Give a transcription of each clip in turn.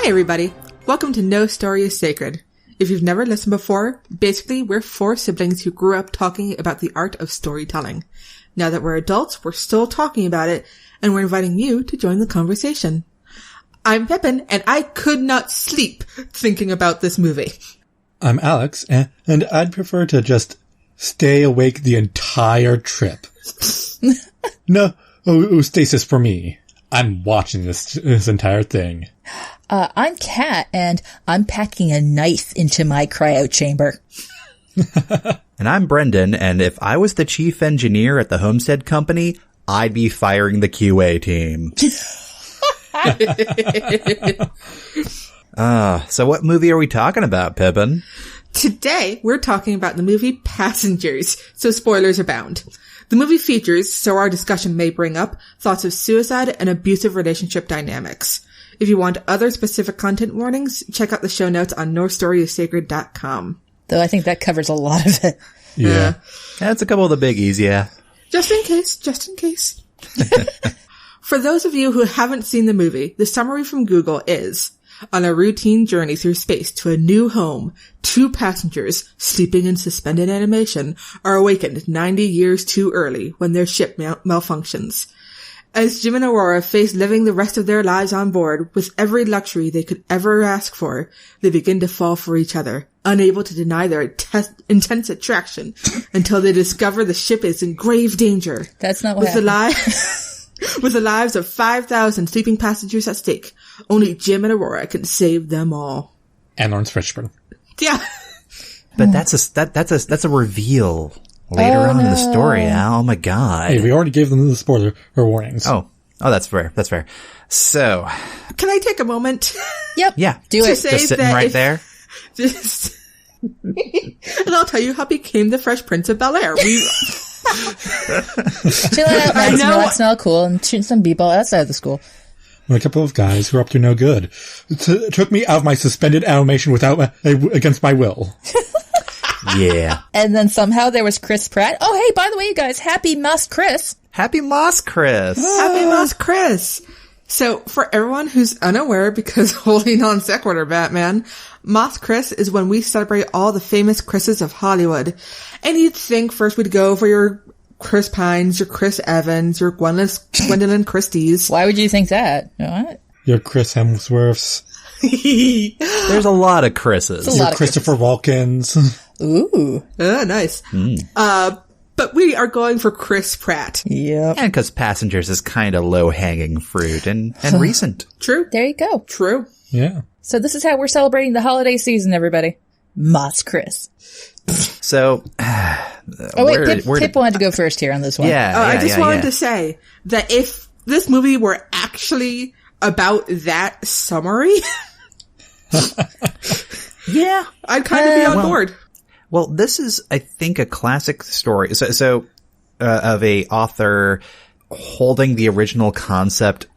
Hi, everybody. Welcome to No Story is Sacred. If you've never listened before, basically we're four siblings who grew up talking about the art of storytelling. Now that we're adults, we're still talking about it, and we're inviting you to join the conversation. I'm Pippin, and I could not sleep thinking about this movie. I'm Alex, and I'd prefer to just stay awake the entire trip. No stasis for me. I'm watching this entire thing. I'm Kat, and I'm packing a knife into my cryo chamber. And I'm Brendan, and if I was the chief engineer at the Homestead Company, I'd be firing the QA team. So what movie are we talking about, Pippin? Today, we're talking about the movie Passengers, so spoilers abound. The movie features, so our discussion may bring up, thoughts of suicide and abusive relationship dynamics. If you want other specific content warnings, check out the show notes on NoStoryIsSacred.com. Though I think that covers a lot of it. Yeah. That's a couple of the biggies, yeah. Just in case. For those of you who haven't seen the movie, the summary from Google is, on a routine journey through space to a new home, two passengers, sleeping in suspended animation, are awakened 90 years too early when their ship malfunctions. As Jim and Aurora face living the rest of their lives on board with every luxury they could ever ask for, they begin to fall for each other, unable to deny their intense attraction until they discover the ship is in grave danger. That's not what happened. With the lives of 5,000 sleeping passengers at stake, only Jim and Aurora can save them all. And Lawrence Fishburne. Yeah. But that's a reveal later on in the story, Al. Oh my god. Hey, we already gave them the spoiler warnings. Oh, that's fair. That's fair. So. Can I take a moment? Yep. Yeah. Do it. Just sitting right there. And I'll tell you how I became the Fresh Prince of Bel-Air. Chilling out, relaxing, relaxing, all cool, and shooting some b-ball outside of the school. When a couple of guys who are up to no good took me out of my suspended animation against my will. Yeah. And then somehow there was Chris Pratt. Oh, hey, by the way, you guys, happy Moss Chris. Happy Moss Chris. Happy Moss Chris. So, for everyone who's unaware, because holy non sequitur, Batman, Moss Chris is when we celebrate all the famous Chris's of Hollywood. And you'd think first we'd go for your Chris Pines, your Chris Evans, your Gwendolyn Christie's. Why would you think that? What? Your Chris Hemsworths. There's a lot of Chris's. Your Christopher Walkens. Ooh. Oh, nice. But we are going for Chris Pratt. Yep. And because Passengers is kind of low-hanging fruit and recent. True. There you go. True. Yeah. So this is how we're celebrating the holiday season, everybody. Moss Chris. So, Pip wanted to go first here on this one. Yeah. I just wanted to say that if this movie were actually about that summary, yeah, I'd kind of be on board. Well, this is, I think, a classic story. So, of a author holding the original concept,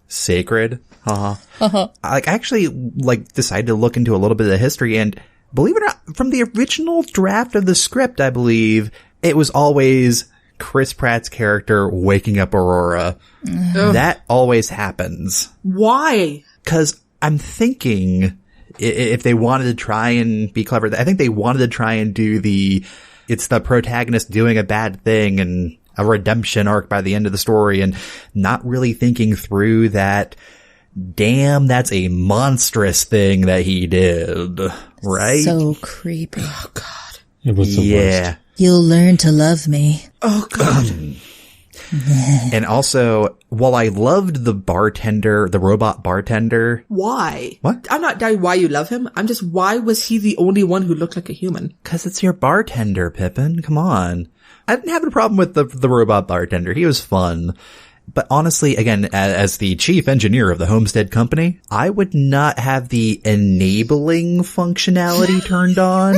sacred. I actually, decided to look into a little bit of the history, and believe it or not, from the original draft of the script, I believe, it was always Chris Pratt's character waking up Aurora. That always happens. Why? 'Cause I'm thinking, if they wanted to try and be clever, I think they wanted to try and do it's the protagonist doing a bad thing and a redemption arc by the end of the story, and not really thinking through that, damn, that's a monstrous thing that he did, right? So creepy. Oh, God. It was the worst. You'll learn to love me. Oh, God. And also, while I loved the robot bartender. Why? What? I'm not doubting why you love him. I'm just, why was he the only one who looked like a human? 'Cause it's your bartender, Pippin. Come on. I didn't have a problem with the robot bartender. He was fun. But honestly, again, as the chief engineer of the Homestead Company, I would not have the enabling functionality turned on.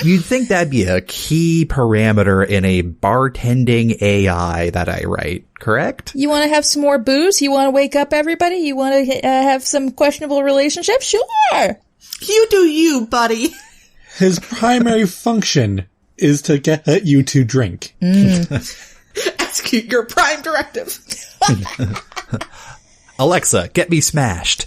You'd think that'd be a key parameter in a bartending AI that I write, correct? You want to have some more booze? You want to wake up everybody? You want to have some questionable relationships? Sure. You do you, buddy. His primary function is to get you to drink. Execute your prime directive. Alexa, get me Smashed.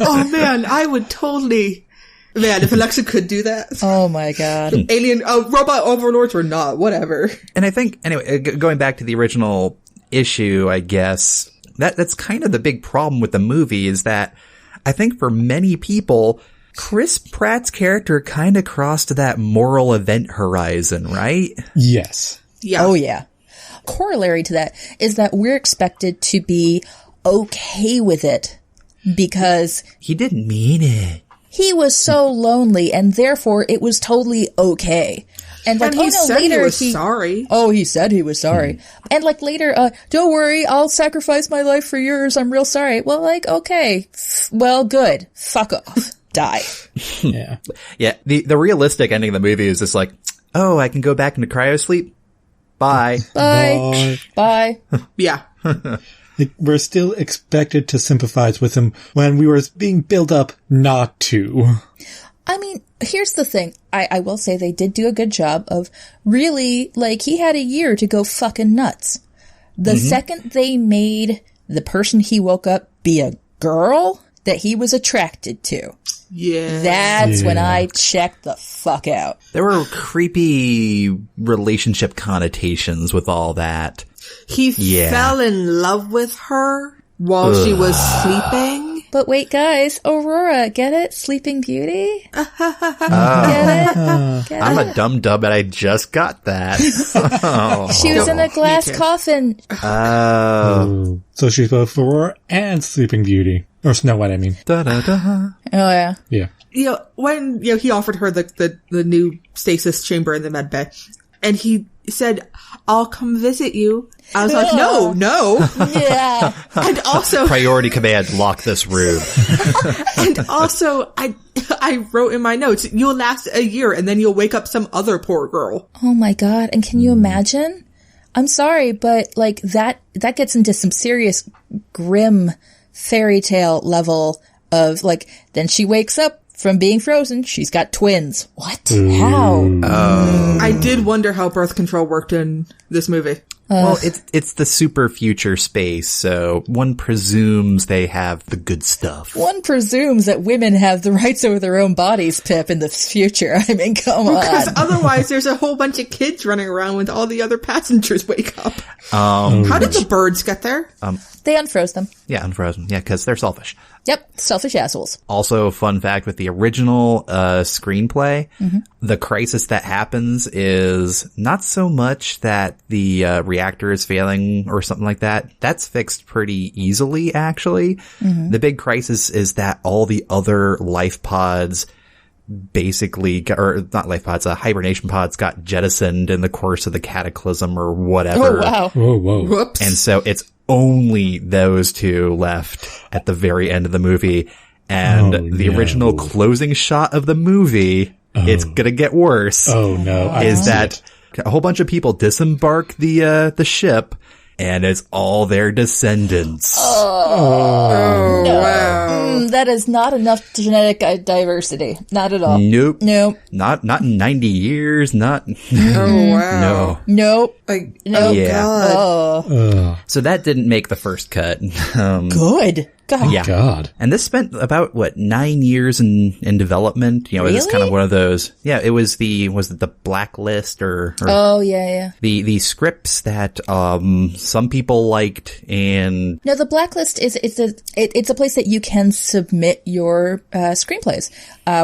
Oh man, I would totally... Man, if Alexa could do that. Oh my god. Alien, robot overlords or not, whatever. And I think, anyway, going back to the original issue, I guess, that's kind of the big problem with the movie is that I think for many people, Chris Pratt's character kind of crossed that moral event horizon, right? Yes. Yeah. Oh yeah. Corollary to that is that we're expected to be okay with it because He didn't mean it. he was so lonely and therefore it was totally okay. And like, And he said later he was sorry. Oh, he said he was sorry. And like later, don't worry, I'll sacrifice my life for yours. I'm real sorry. Well, like, okay. Well, good. Fuck off. Die. Yeah. Yeah, the realistic ending of the movie is just like, oh, I can go back into cryosleep? Bye. Bye. Bye. Yeah. Like, we're still expected to sympathize with him when we were being built up not to. I mean, here's the thing. I will say they did do a good job of really, like, he had a year to go fucking nuts. The second they made the person he woke up be a girl that he was attracted to, Yeah. that's when I checked the fuck out. There were creepy relationship connotations with all that. He Yeah. fell in love with her while she was sleeping. But wait, guys, Aurora, get it? Sleeping Beauty? Get it? Get I'm it? a dumb and I just got that. She was in a glass too. coffin. Oh. So she's both Aurora and Sleeping Beauty. Or Snow White, I mean. Da-da-da. Oh, yeah. Yeah. When he offered her the new stasis chamber in the med bay, and he said, I'll come visit you. I was like, no. Yeah. And also, Priority command, lock this room. and also, I wrote in my notes, you'll last a year and then you'll wake up some other poor girl. Oh my god. And can you imagine? I'm sorry, but like that gets into some serious grim fairy tale level of like, then she wakes up from being frozen. She's got twins. What? How? I did wonder how birth control worked in this movie. Well, it's the super future space, so one presumes they have the good stuff. One presumes that women have the rights over their own bodies, Pip, in the future. I mean, come Because on. otherwise there's a whole bunch of kids running around when all the other passengers wake up. Um, How did the birds get there? They unfroze them. Yeah, unfrozen. Yeah, because they're selfish. Yep. Selfish assholes. Also, fun fact with the original screenplay, the crisis that happens is not so much that the reactor is failing or something like that. That's fixed pretty easily, actually. The big crisis is that all the other life pods basically, or not life pods, hibernation pods got jettisoned in the course of the cataclysm or whatever. Oh, wow. Whoa. Whoops. And so it's only those two left at the very end of the movie. And the original closing shot of the movie, it's gonna get worse. Oh no. Is that a whole bunch of people disembark the ship and it's all their descendants. Oh, wow. That is not enough genetic diversity. Not at all. Nope. Nope. Not in 90 years, not. Oh, wow. No. Nope. Like, No. oh, Yeah. God. Oh. So that didn't make the first cut. Good. God. Yeah. God. And this spent about, 9 years in development? You know, it was Really? kind of one of those. Yeah, it was was it the Blacklist or Oh, yeah. the scripts that, some people liked and No, the Blacklist it's a place that you can submit your screenplays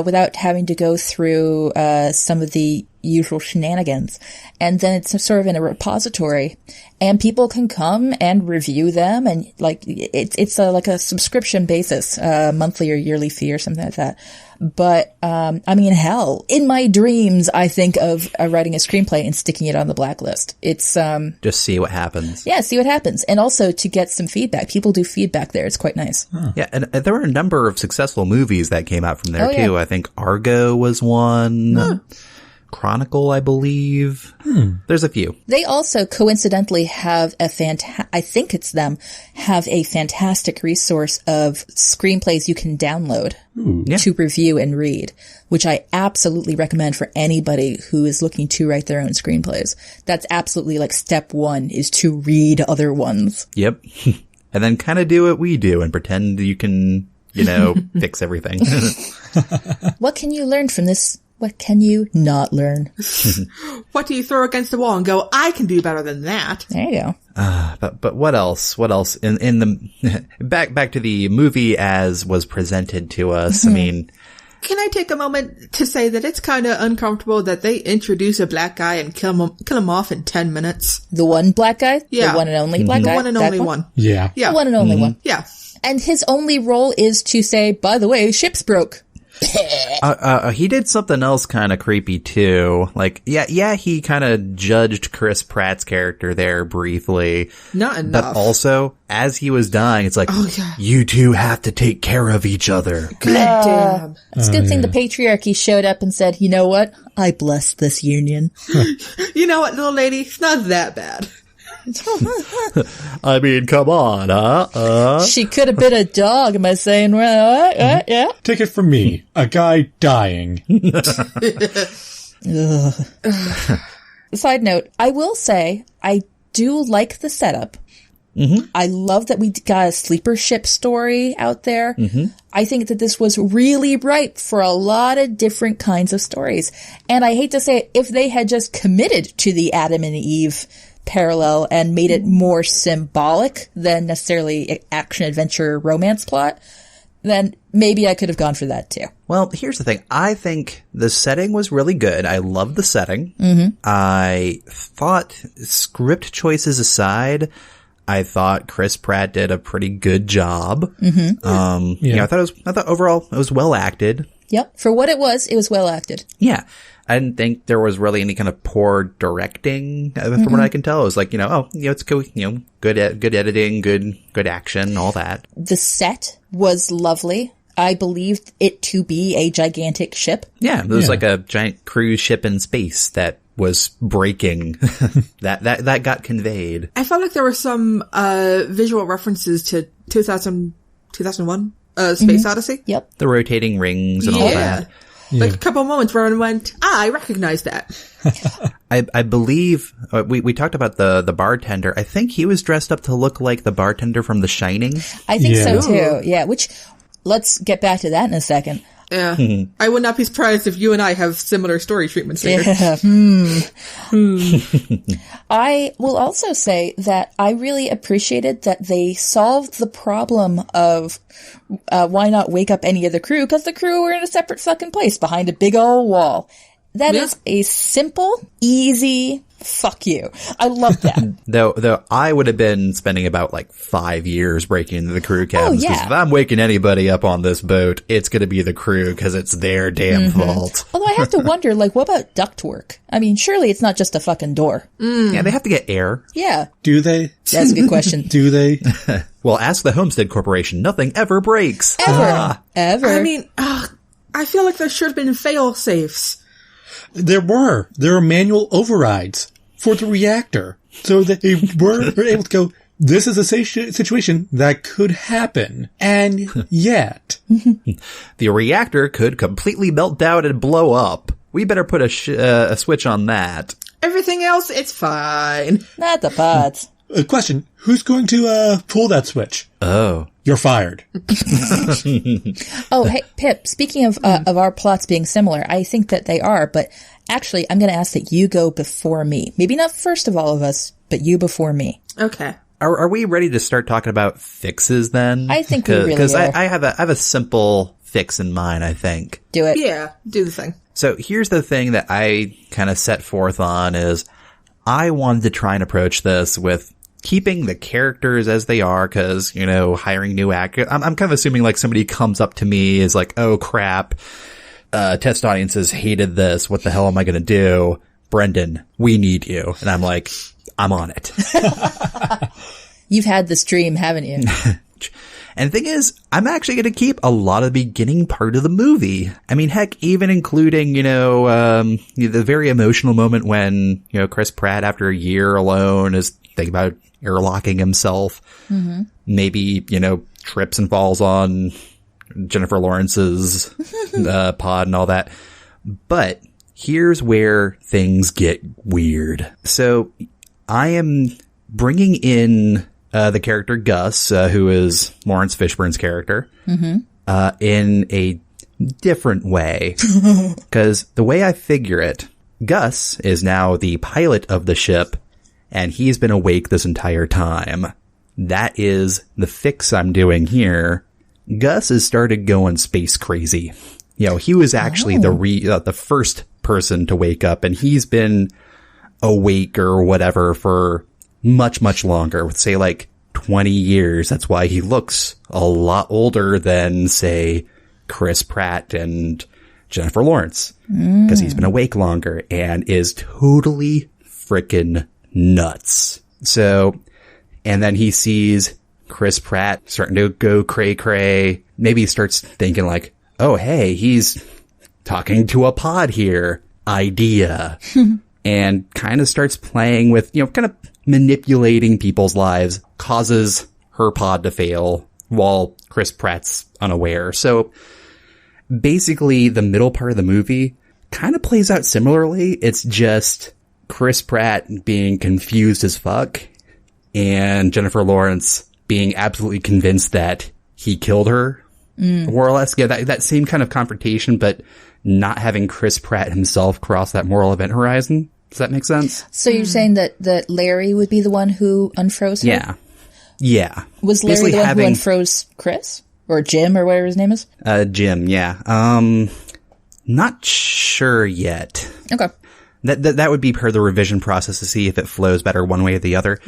without having to go through some of the usual shenanigans, and then it's sort of in a repository, and people can come and review them, and like it's like a subscription basis, monthly or yearly fee or something like that. But I mean, hell, in my dreams, I think of writing a screenplay and sticking it on the Blacklist. It's just see what happens. yeah, see what happens, and also to get some feedback. People do feedback there; it's quite nice. Yeah, and there were a number of successful movies that came out from there Oh, yeah. too. I think Argo was one. Chronicle, I believe. There's a few. They also coincidentally have I think it's them, have a fantastic resource of screenplays you can download to review and read, which I absolutely recommend for anybody who is looking to write their own screenplays. That's absolutely like step one, is to read other ones. Yep. and then kind of do what we do and pretend you can, fix everything. What can you learn from this? What can you not learn? What do you throw against the wall and go, I can do better than that? There you go. But what else? What else in the back to the movie as was presented to us? I mean, can I take a moment to say that it's kind of uncomfortable that they introduce a black guy and kill him off in 10 minutes? The one black guy? Yeah. The one and only black guy? The one and only one. Yeah. Yeah. The one and only one. Yeah. And his only role is to say, by the way, ship's broke. He did something else kind of creepy too. Like, he kind of judged Chris Pratt's character there briefly. Not enough. But also, as he was dying, it's like, yeah. you two have to take care of each other. God damn. It's a good thing the patriarchy showed up and said, you know what? I bless this union. You know what, little lady? It's not that bad. I mean, come on, huh? She could have been a dog. Am I saying, well, yeah? Take it from me. A guy dying. Side note, I will say, I do like the setup. Mm-hmm. I love that we got a sleeper ship story out there. Mm-hmm. I think that this was really ripe for a lot of different kinds of stories. And I hate to say it, if they had just committed to the Adam and Eve parallel and made it more symbolic than necessarily action, adventure, romance plot, then maybe I could have gone for that too. Well, here's the thing. I think the setting was really good. I love the setting. Mm-hmm. I thought, script choices aside, I thought Chris Pratt did a pretty good job. Mm-hmm. I thought overall it was well acted. Yep. For what it was well acted. Yeah. I didn't think there was really any kind of poor directing from what I can tell. It was like, it's good, good editing, good action, all that. The set was lovely. I believed it to be a gigantic ship. Yeah. It was like a giant cruise ship in space that was breaking. that got conveyed. I felt like there were some visual references to 2001 Space Odyssey. Yep. The rotating rings and all that. Like a couple of moments where I went, I recognize that. I believe we talked about the bartender. I think he was dressed up to look like the bartender from The Shining. I think so too. Yeah, which let's get back to that in a second. Yeah. I would not be surprised if you and I have similar story treatments here. Yeah. I will also say that I really appreciated that they solved the problem of why not wake up any of the crew, because the crew were in a separate fucking place behind a big old wall. That is a simple, easy fuck you. I love that. Though I would have been spending about 5 years breaking into the crew cabins. Oh, yeah. If I'm waking anybody up on this boat, it's going to be the crew because it's their damn fault. Although I have to wonder, what about ductwork? I mean, surely it's not just a fucking door. Yeah, they have to get air. Yeah. Do they? That's a good question. Do they? Well, ask the Homestead Corporation. Nothing ever breaks. Ever. I mean, I feel like there should have been fail-safes. There were manual overrides for the reactor. So that they were able to go, this is a situation that could happen. And yet. The reactor could completely melt down and blow up. We better put a switch on that. Everything else, it's fine. Not the pods. A question. Who's going to pull that switch? Oh. You're fired. Oh, hey, Pip, speaking of our plots being similar, I think that they are, but actually, I'm going to ask that you go before me. Maybe not first of all of us, but you before me. Okay. Are we ready to start talking about fixes then? I think we really are. Because I have a simple fix in mind, I think. Do it. Yeah, do the thing. So here's the thing that I kind of set forth on is I wanted to try and approach this with keeping the characters as they are, because, hiring new actors. I'm kind of assuming somebody comes up to me is like, oh crap, test audiences hated this. What the hell am I going to do? Brendan, we need you. And I'm like, I'm on it. You've had this dream, haven't you? And the thing is, I'm actually going to keep a lot of the beginning part of the movie. I mean, heck, even including, the very emotional moment when, Chris Pratt, after a year alone, is thinking about airlocking himself. Mm-hmm. Maybe, trips and falls on Jennifer Lawrence's pod and all that. But here's where things get weird. So I am bringing in the character Gus, who is Lawrence Fishburne's character, in a different way. Because the way I figure it, Gus is now the pilot of the ship, and he's been awake this entire time. That is the fix I'm doing here. Gus has started going space crazy. You know, he was actually the first person to wake up, and he's been awake or whatever for much, much longer, say like 20 years. That's why he looks a lot older than, say, Chris Pratt and Jennifer Lawrence, because he's been awake longer and is totally frickin' nuts. So, and then he sees Chris Pratt starting to go cray-cray. Maybe he starts thinking like, oh, hey, he's talking to a pod here. Idea. And kind of starts playing with, you know, kind of manipulating people's lives, causes her pod to fail while Chris Pratt's unaware. So basically the middle part of the movie kind of plays out similarly. It's just Chris Pratt being confused as fuck and Jennifer Lawrence being absolutely convinced that he killed her, more or less. Yeah, that same kind of confrontation, but not having Chris Pratt himself cross that moral event horizon. Does that make sense? So you're saying that Larry would be the one who unfroze her? Yeah. Yeah. Was Larry Basically the one who unfroze Chris? Or Jim, or whatever his name is? Jim, yeah. Not sure yet. Okay. That would be per the revision process to see if it flows better one way or the other.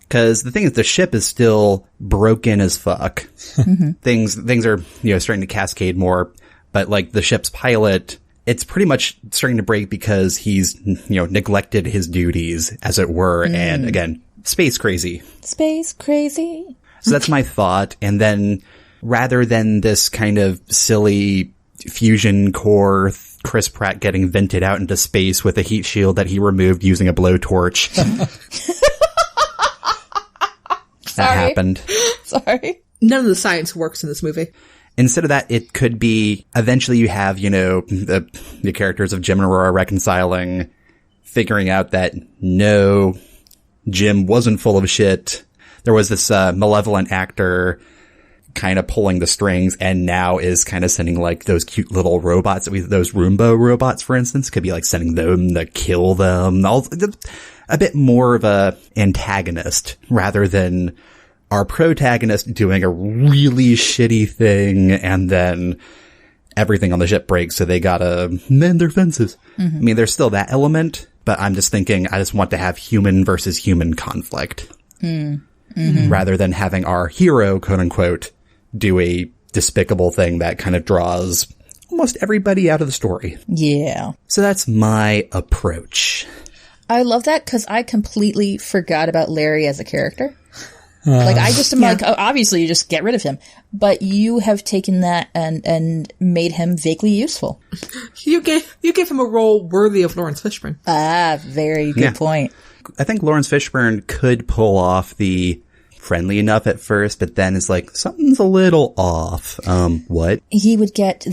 Because the thing is, the ship is still broken as fuck. Things are, you know, starting to cascade more. But like the ship's pilot, it's pretty much starting to break because he's, you know, neglected his duties, as it were. And again, space crazy. Space crazy. So that's my thought. And then rather than this kind of silly fusion core Chris Pratt getting vented out into space with a heat shield that he removed using a blowtorch. That happened. Sorry. None of the science works in this movie. Instead of that, it could be eventually you have, you know, the characters of Jim and Aurora reconciling, figuring out that no, Jim wasn't full of shit. There was this malevolent actor kind of pulling the strings and now is kind of sending like those cute little robots, those Roomba robots, for instance, could be like sending them to kill them. A bit more of a antagonist rather than our protagonist doing a really shitty thing and then everything on the ship breaks, so they gotta mend their fences. I mean, there's still that element, but I'm just thinking I just want to have human versus human conflict rather than having our hero, quote unquote, do a despicable thing that kind of draws almost everybody out of the story. Yeah. So that's my approach. I love that because I completely forgot about Larry as a character. Like, I just am like, oh, obviously you just get rid of him. But you have taken that and made him vaguely useful. You gave him a role worthy of Lawrence Fishburne. Ah, very good point. I think Lawrence Fishburne could pull off the friendly enough at first, but then it's like, something's a little off. What? He would get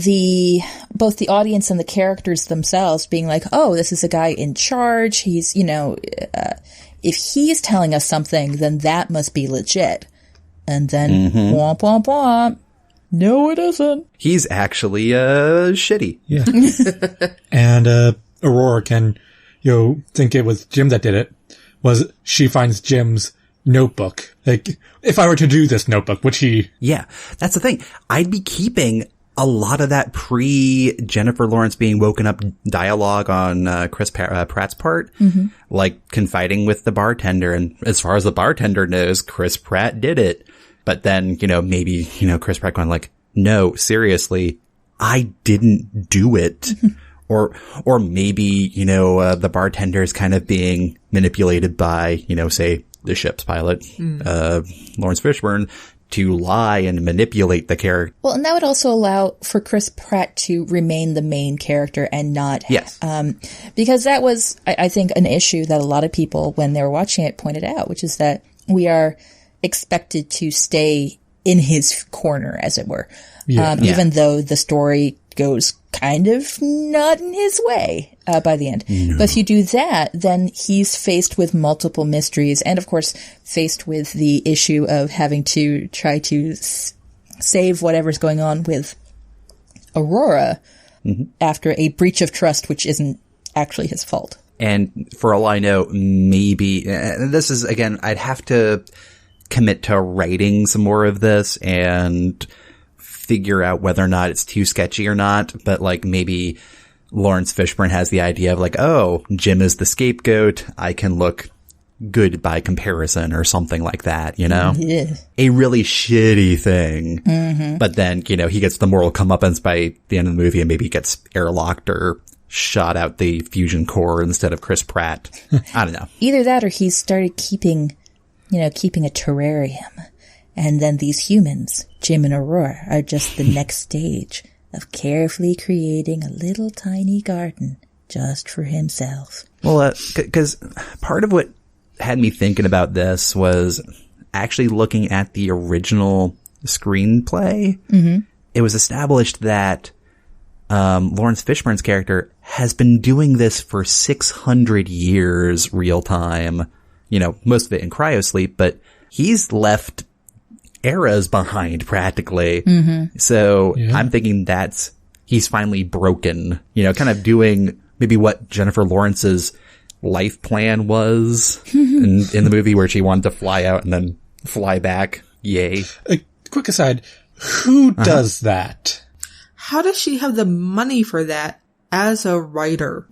both the audience and the characters themselves being like, oh, this is a guy in charge. He's, you know, if he's telling us something, then that must be legit. And then, womp, womp, womp. No, it isn't. He's actually, shitty. Yeah. And, Aurora can, you know, think it was Jim that did it. She finds Jim's notebook. Like, if I were to do this notebook, would he? Yeah, that's the thing. I'd be keeping a lot of that pre-Jennifer Lawrence being woken up dialogue on Chris Pratt's part, like confiding with the bartender. And as far as the bartender knows, Chris Pratt did it. But then, you know, maybe, you know, Chris Pratt going like, no, seriously, I didn't do it. Or maybe, you know, the bartender is kind of being manipulated by, you know, say, the ship's pilot, Lawrence Fishburne, to lie and manipulate the character. Well, and that would also allow for Chris Pratt to remain the main character and not... Yes. Because that was, I think, an issue that a lot of people, when they were watching it, pointed out, which is that we are expected to stay in his corner, as it were. Yeah. Even though the story goes kind of not in his way by the end. No. But if you do that, then he's faced with multiple mysteries and, of course, faced with the issue of having to try to save whatever's going on with Aurora after a breach of trust, which isn't actually his fault. And for all I know, maybe this is, again, I'd have to commit to writing some more of this and figure out whether or not it's too sketchy or not. But like maybe Lawrence Fishburne has the idea of like, oh, Jim is the scapegoat. I can look good by comparison or something like that, you know? Yeah. A really shitty thing. But then, you know, he gets the moral comeuppance by the end of the movie and maybe gets airlocked or shot out the fusion core instead of Chris Pratt. I don't know. Either that or he's started keeping a terrarium. And then these humans, Jim and Aurora, are just the next stage of carefully creating a little tiny garden just for himself. Well, because part of what had me thinking about this was actually looking at the original screenplay. It was established that Lawrence Fishburne's character has been doing this for 600 years real time. You know, most of it in cryosleep, but he's left eras behind practically. So I'm thinking he's finally broken, you know, kind of doing maybe what Jennifer Lawrence's life plan was in the movie where she wanted to fly out and then fly back. Yay. A quick aside, who does that? How does she have the money for that as a writer?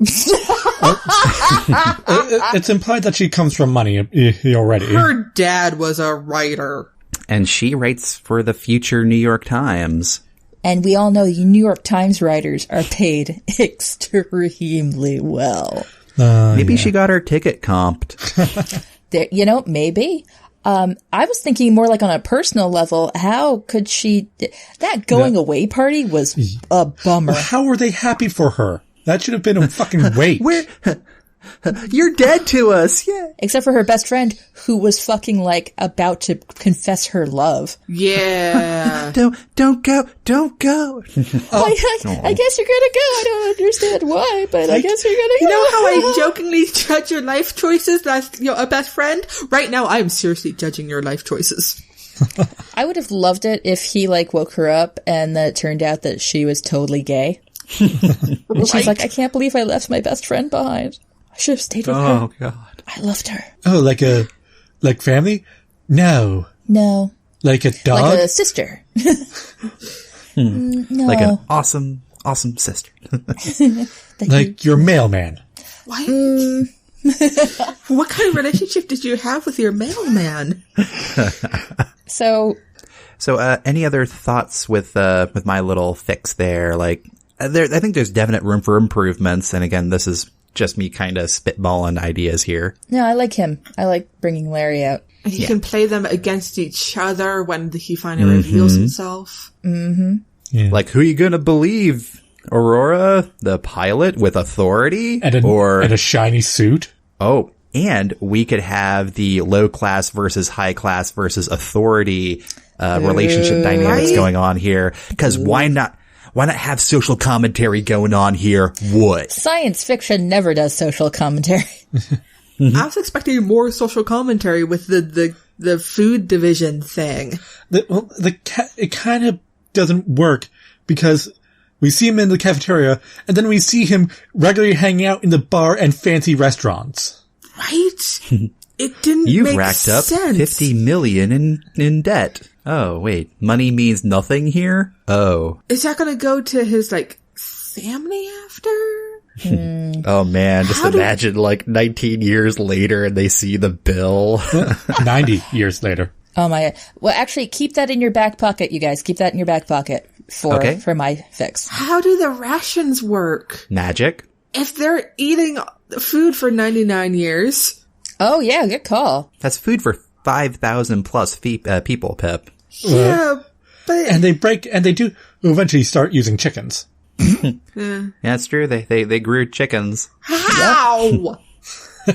It's implied that she comes from money already. Her dad was a writer. And she writes for the future New York Times. And we all know the New York Times writers are paid extremely well. Maybe she got her ticket comped. There, you know, maybe. I was thinking more like on a personal level, how could she... That going away party was a bummer. Well, how were they happy for her? That should have been a fucking wait. You're dead to us. Yeah. Except for her best friend, who was fucking like about to confess her love. Yeah. Don't go. Don't go. I guess you're gonna go. I don't understand why, but I guess you're gonna go. You know how I jokingly judge your life choices as, you know, a best friend? Right now, I'm seriously judging your life choices. I would have loved it if he like woke her up and then it turned out that she was totally gay. And she's like, I can't believe I left my best friend behind. I should have stayed with her. Oh, God. I loved her. Oh, like family? No. Like a dog? Like a sister. No. Like an awesome sister. Like your mailman. What? What kind of relationship did you have with your mailman? So, any other thoughts with my little fix there? Like, I think there's definite room for improvements. And again, this is just me kind of spitballing ideas here. No, I like him. I like bringing Larry out. And he can play them against each other when he finally reveals himself. Yeah. Like, who are you gonna believe? Aurora, the pilot with authority? And a shiny suit? Oh, and we could have the low class versus high class versus authority relationship dynamics going on here. Because why not have social commentary going on here? What? Science fiction never does social commentary. I was expecting more social commentary with the food division thing. It kind of doesn't work because we see him in the cafeteria and then we see him regularly hanging out in the bar and fancy restaurants. Right? It didn't You've make racked up sense. $50 million in debt. Oh, wait. Money means nothing here? Oh. Is that going to go to his, like, family after? Oh, man. Just imagine, like, 19 years later and they see the bill. 90 years later. Oh, my God. Well, actually, keep that in your back pocket, you guys. Keep that in your back pocket for my fix. How do the rations work? Magic? If they're eating food for 99 years... Oh, yeah, good call. That's food for 5,000 plus people, Pip. Yeah, but... And they do eventually start using chickens. Yeah, that's true. They grew chickens. How?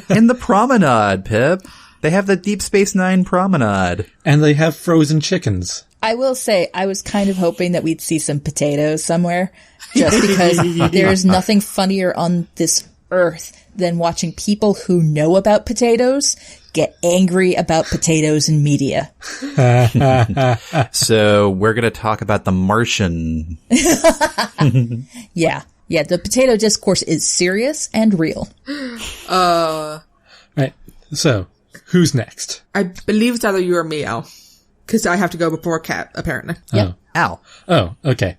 In the promenade, Pip. They have the Deep Space Nine promenade. And they have frozen chickens. I will say, I was kind of hoping that we'd see some potatoes somewhere, just because there's nothing funnier on this earth than watching people who know about potatoes get angry about potatoes in media. So we're going to talk about The Martian. Yeah. Yeah, the potato discourse is serious and real. Right. So, who's next? I believe it's either you or me, Al. Because I have to go before Kat, apparently. Yep. Al. Oh, okay.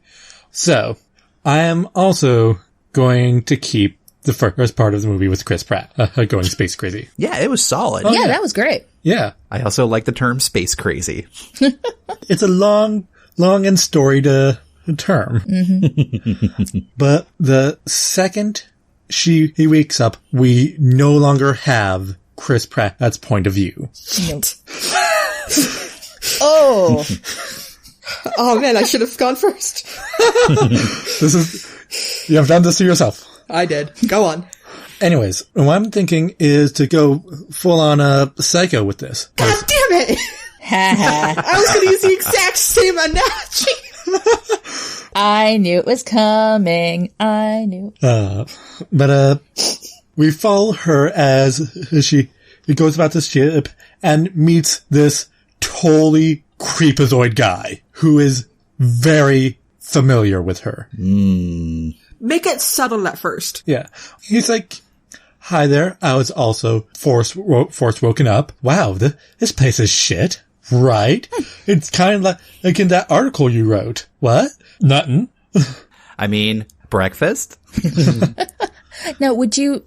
So, I am also going to keep the first part of the movie with Chris Pratt going space crazy. Yeah, it was solid. Yeah, that was great. Yeah. I also like the term space crazy. It's a long and storied term. But the second he wakes up, we no longer have Chris Pratt's point of view. Nope. Oh. Oh man, I should have gone first. You have done this to yourself. I did. Go on. Anyways, what I'm thinking is to go full on psycho with this. God damn it! I was going to use the exact same analogy. I knew it was coming. I knew. But we follow her as she goes about this ship and meets this totally creepazoid guy who is very familiar with her. Make it subtle at first. Yeah. He's like, hi there. I was also force woken up. Wow, this place is shit. Right? It's kind of like in that article you wrote. What? Nothing. I mean, breakfast? Now, would you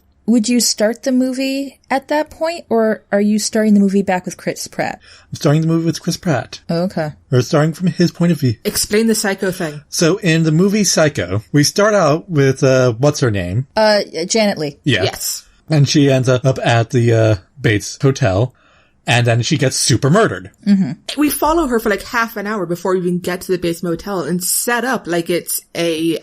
start the movie at that point, or are you starting the movie back with Chris Pratt? I'm starting the movie with Chris Pratt. Oh, okay. We're starting from his point of view. Explain the psycho thing. So in the movie Psycho, we start out with, what's her name? Janet Leigh. Yeah. Yes. And she ends up at the, Bates Hotel, and then she gets super murdered. Mm-hmm. We follow her for like half an hour before we even get to the Bates Motel and set up like it's a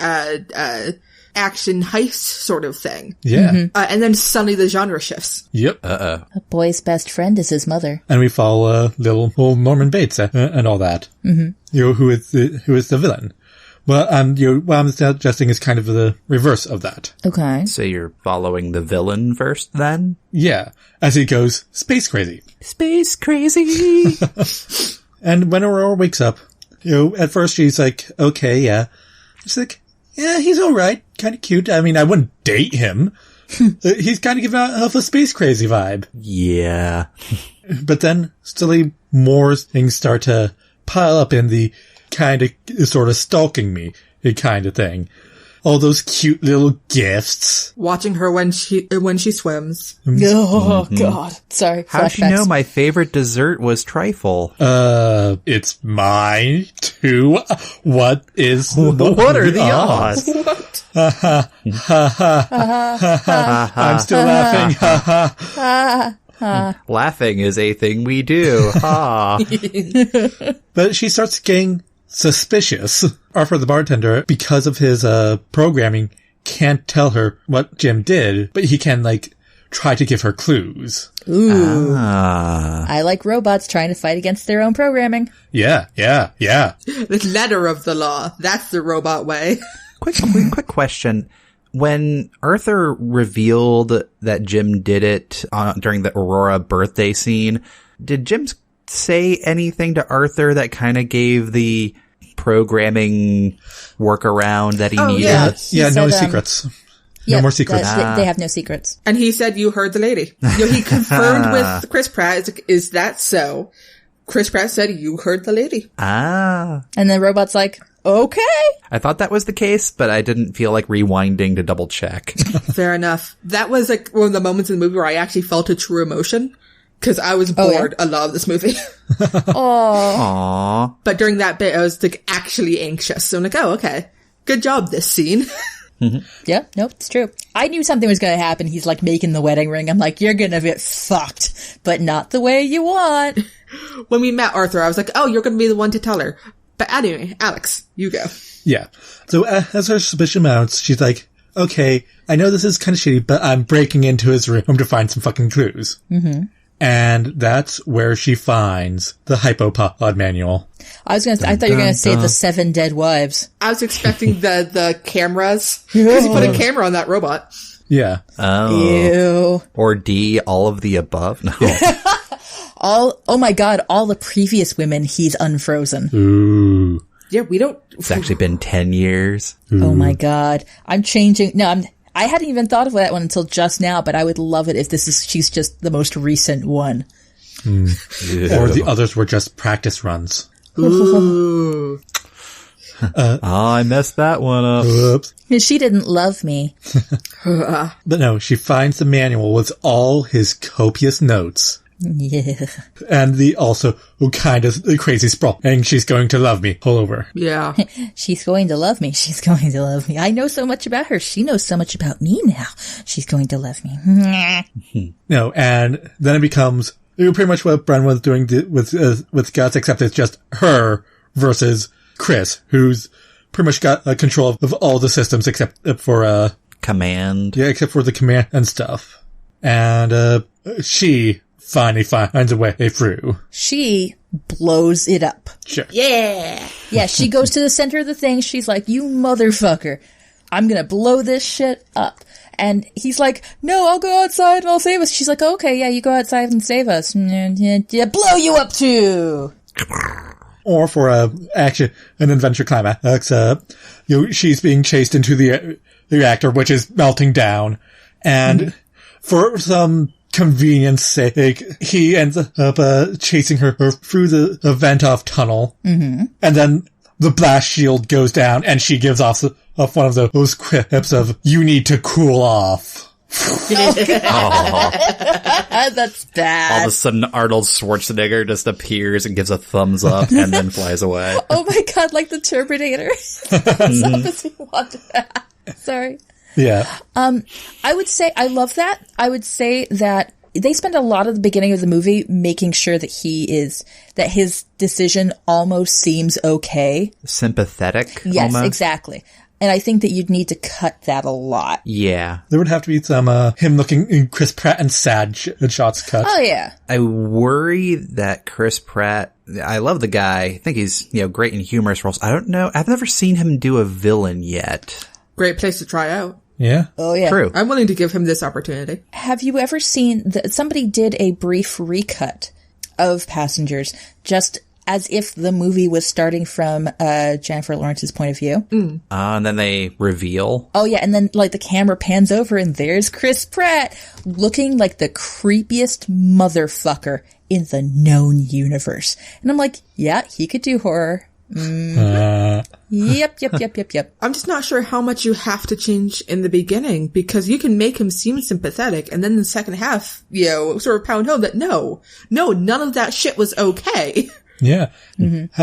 action heist sort of thing. Yeah. And then suddenly the genre shifts. Yep. A boy's best friend is his mother. And we follow little old Norman Bates and all that. Mm-hmm. You know, who is the villain. Well, what I'm suggesting is kind of the reverse of that. Okay. So you're following the villain first, then? Yeah. As he goes space crazy. Space crazy! And when Aurora wakes up, at first she's like, okay, yeah. She's like, yeah, he's alright. Kind of cute. I mean, I wouldn't date him. He's kind of giving off a space crazy vibe. Yeah. But then, still more things start to pile up in the kind of, sort of stalking me kind of thing. All those cute little gifts. Watching her when she swims. Oh, God. Sorry. How'd you know my favorite dessert was trifle? It's mine too. What are the odds? What? I'm still laughing. Laughing is a thing we do. Ha. But she starts getting suspicious. Arthur, the bartender, because of his programming, can't tell her what Jim did, but he can try to give her clues. Ooh. I like robots trying to fight against their own programming. Yeah. The letter of the law. That's the robot way. Quick question. When Arthur revealed that Jim did it during the Aurora birthday scene, did Jim say anything to Arthur that kind of gave the programming workaround that he needed? Yeah, no secrets. No more secrets. They have no secrets. And he said, you heard the lady. He confirmed with Chris Pratt, is that so? Chris Pratt said, you heard the lady. And the robot's like, okay. I thought that was the case, but I didn't feel like rewinding to double check. Fair enough. That was one of the moments in the movie where I actually felt a true emotion. Because I was bored a lot of this movie. Aww. But during that bit, I was actually anxious. So I'm like, oh, okay. Good job, this scene. Yeah, nope, it's true. I knew something was going to happen. He's making the wedding ring. I'm like, you're going to get fucked, but not the way you want. When we met Arthur, I was like, oh, you're going to be the one to tell her. But anyway, Alex, you go. Yeah. So as her suspicion mounts, she's like, okay, I know this is kind of shitty, but I'm breaking into his room to find some fucking clues. Mm-hmm. And that's where she finds the Hypopod manual. I thought you were gonna say the 7 dead wives. I was expecting the cameras. Because you put a camera on that robot. Yeah. Oh. Ew. Or D, all of the above? No. Oh my god, all the previous women he's unfrozen. Ooh. Yeah, we don't... It's actually been 10 years. Oh my god. I'm changing. No, I hadn't even thought of that one until just now, but I would love it if she's just the most recent one. Or the others were just practice runs. Ooh. I messed that one up. Oops. She didn't love me. But no, she finds the manual with all his copious notes. Yeah. And the also kind of crazy sprawl. And she's going to love me all over. Yeah. She's going to love me. She's going to love me. I know so much about her. She knows so much about me now. She's going to love me. No, and then it becomes pretty much what Bren was doing with Guts, except it's just her versus Chris, who's pretty much got control of all the systems except for Command. Yeah, except for the command and stuff. And she finally finds a way through. She blows it up. Sure. Yeah. Yeah, she goes to the center of the thing. She's like, you motherfucker. I'm gonna blow this shit up. And he's like, no, I'll go outside and I'll save us. She's like, okay, yeah, you go outside and save us. Yeah, blow you up too. Or for an adventure climax, she's being chased into the reactor, which is melting down. And for some convenience sake, he ends up chasing her through the vent off tunnel. Mm-hmm. And then the blast shield goes down and she gives off one of those quips of, you need to cool off. That's bad. All of a sudden, Arnold Schwarzenegger just appears and gives a thumbs up and then flies away. Oh my god, like the Terminator. Sorry. Yeah. I would say, I love that. I would say that they spend a lot of the beginning of the movie making sure that that his decision almost seems okay. Sympathetic. Yes, almost. Exactly. And I think that you'd need to cut that a lot. Yeah. There would have to be some, him looking in Chris Pratt and sad shots cut. Oh yeah. I worry that Chris Pratt, I love the guy. I think he's, great in humorous roles. I don't know. I've never seen him do a villain yet. Great place to try out. Yeah. Oh yeah. True. I'm willing to give him this opportunity. Have you ever seen somebody did a brief recut of Passengers, just as if the movie was starting from Jennifer Lawrence's point of view. And then they reveal. Oh yeah, and then like the camera pans over and there's Chris Pratt looking like the creepiest motherfucker in the known universe. And I'm like, yeah, he could do horror. Yep. I'm just not sure how much you have to change in the beginning, because you can make him seem sympathetic, and then in the second half, sort of pound home that no, none of that shit was okay. Yeah. Mm-hmm.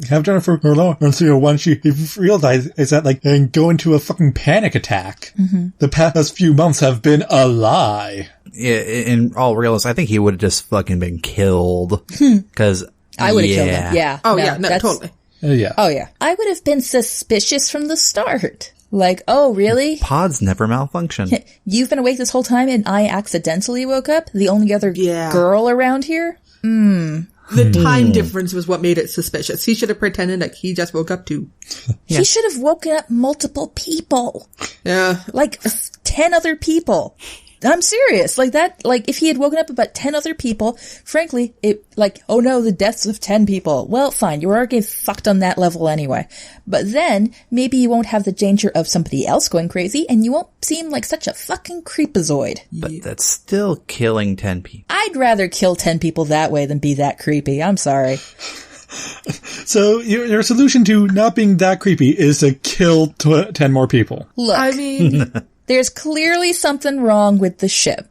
Have Jennifer Lawrence, once she realizes that, and go into a fucking panic attack. Mm-hmm. The past few months have been a lie. Yeah, in all realness, I think he would have just fucking been killed. Because I would have killed him. Yeah. Oh, no, totally. Yeah. Oh, yeah. I would have been suspicious from the start. Like, oh, really? Pods never malfunction. You've been awake this whole time and I accidentally woke up? The only other girl around here? The time difference was what made it suspicious. He should have pretended like he just woke up too. Yeah. He should have woken up multiple people. Yeah. Like 10 other people. I'm serious. If he had woken up about 10 other people, frankly, oh no, the deaths of 10 people. Well, fine. You were already fucked on that level anyway. But then, maybe you won't have the danger of somebody else going crazy, and you won't seem like such a fucking creepazoid. But that's still killing 10 people. I'd rather kill 10 people that way than be that creepy. I'm sorry. So, your solution to not being that creepy is to kill 10 more people. Look. I mean... There's clearly something wrong with the ship.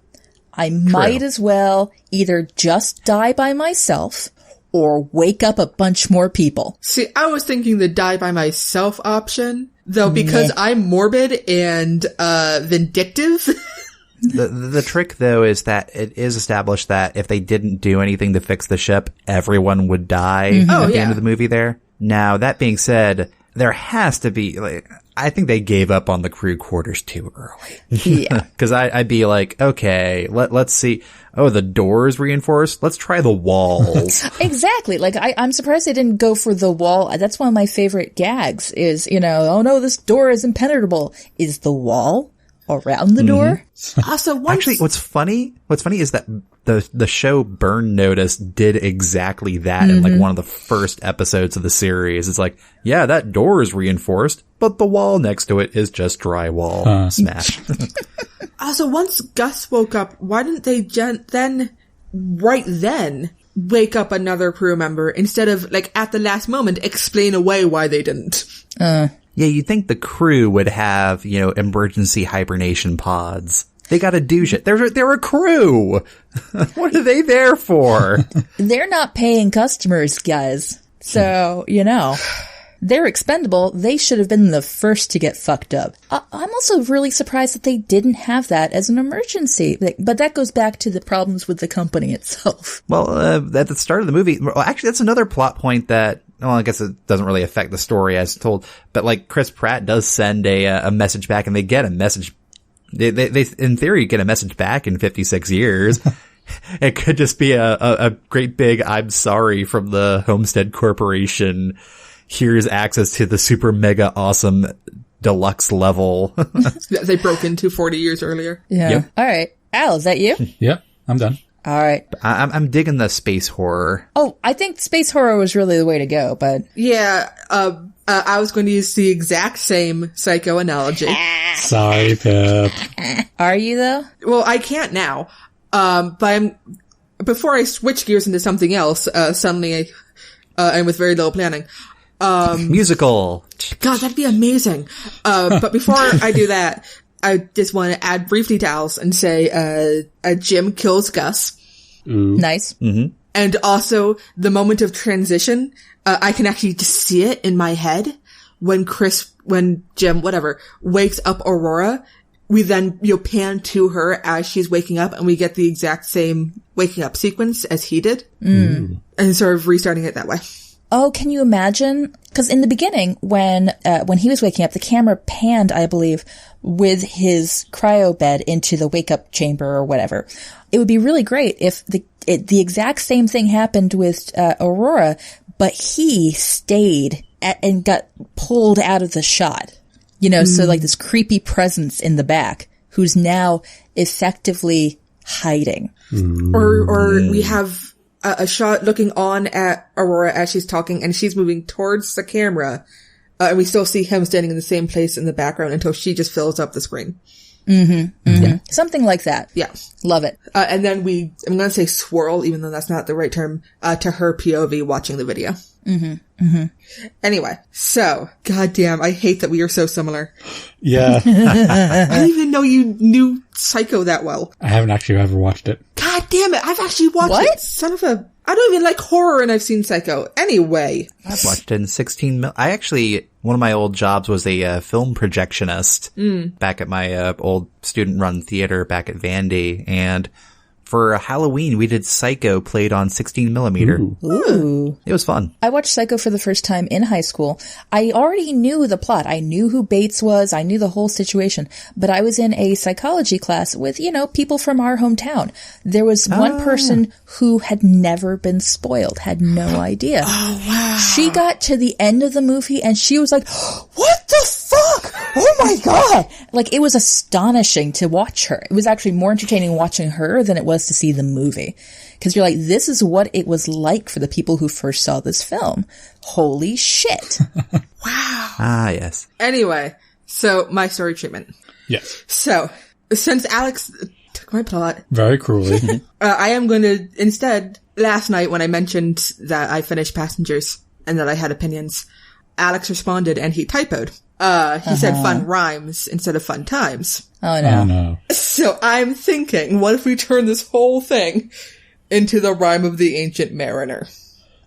I might as well either just die by myself or wake up a bunch more people. See, I was thinking the die by myself option, though, because I'm morbid and vindictive. The trick, though, is that it is established that if they didn't do anything to fix the ship, everyone would die at the end of the movie there. Now, that being said, there has to be, I think they gave up on the crew quarters too early. Yeah. Because I'd be like, okay, let's see. Oh, the door is reinforced? Let's try the walls. Exactly. Like, I'm surprised they didn't go for the wall. That's one of my favorite gags is, oh no, this door is impenetrable. Is the wall around the door? Also, Actually, what's funny is that the show Burn Notice did exactly that in like one of the first episodes of the series. It's like, yeah, that door is reinforced, but the wall next to it is just drywall. Smash. Also, once Gus woke up, why didn't they then wake up another crew member instead of, like, at the last moment, explain away why they didn't? Yeah, you'd think the crew would have, emergency hibernation pods. They gotta do shit. They're a crew. What are they there for? They're not paying customers, guys. So, they're expendable. They should have been the first to get fucked up. I'm also really surprised that they didn't have that as an emergency. But that goes back to the problems with the company itself. Well, at the start of the movie, actually, that's another plot point that, well, I guess it doesn't really affect the story as told. But like Chris Pratt does send a message back, and they get a message. They in theory get a message back in 56 years. It could just be a great big "I'm sorry" from the Homestead Corporation. Here's access to the super mega awesome deluxe level that they broke into 40 years earlier. Yeah. Yep. All right. Al, is that you? Yep, I'm done. All right. I'm digging the space horror. Oh, I think space horror was really the way to go, but yeah, I was going to use the exact same Psycho analogy. Sorry, Pip. Are you though? Well, I can't now. But before I switch gears into something else, suddenly, and with very little planning. Musical. God, that'd be amazing. But before I do that, I just want to add briefly to Al's and say, Jim kills Gus. Ooh. Nice. Mm-hmm. And also the moment of transition, I can actually just see it in my head when Jim, wakes up Aurora. We then, pan to her as she's waking up, and we get the exact same waking up sequence as he did. And sort of restarting it that way. Oh, can you imagine? Because in the beginning, when he was waking up, the camera panned, I believe, with his cryo bed into the wake up chamber or whatever. It would be really great if the exact same thing happened with Aurora, but he stayed and got pulled out of the shot. So like this creepy presence in the back who's now effectively hiding. Or we have a shot looking on at Aurora as she's talking, and she's moving towards the camera, and we still see him standing in the same place in the background until she just fills up the screen. Yeah. Something like that. Yeah. Love it. And then I'm going to say swirl, even though that's not the right term, to her POV watching the video. Anyway, so, goddamn, I hate that we are so similar. Yeah. I didn't even know you knew Psycho that well. I haven't actually ever watched it. God damn it, I've actually watched What? it. Son of a... I don't even like horror, and I've seen Psycho. Anyway. I've watched it in 16 mil. One of my old jobs was a film projectionist back at my old student-run theater back at Vandy, and for Halloween, we did Psycho played on 16 millimeter. Ooh. It was fun. I watched Psycho for the first time in high school. I already knew the plot. I knew who Bates was. I knew the whole situation. But I was in a psychology class with, people from our hometown. There was one person who had never been spoiled, had no idea. Oh, wow. She got to the end of the movie and she was like, what the fuck? Oh my God. Like, it was astonishing to watch her. It was actually more entertaining watching her than it was to see the movie. Because you're like, this is what it was like for the people who first saw this film. Holy shit. Wow. Ah, yes. Anyway, so my story treatment. Yes. So, since Alex took my plot, Very cruelly. I am going to, instead, last night when I mentioned that I finished Passengers and that I had opinions, Alex responded and he typoed. He said fun rhymes instead of fun times. Oh no. Oh no. So I'm thinking, what if we turn this whole thing into the rhyme of the Ancient Mariner?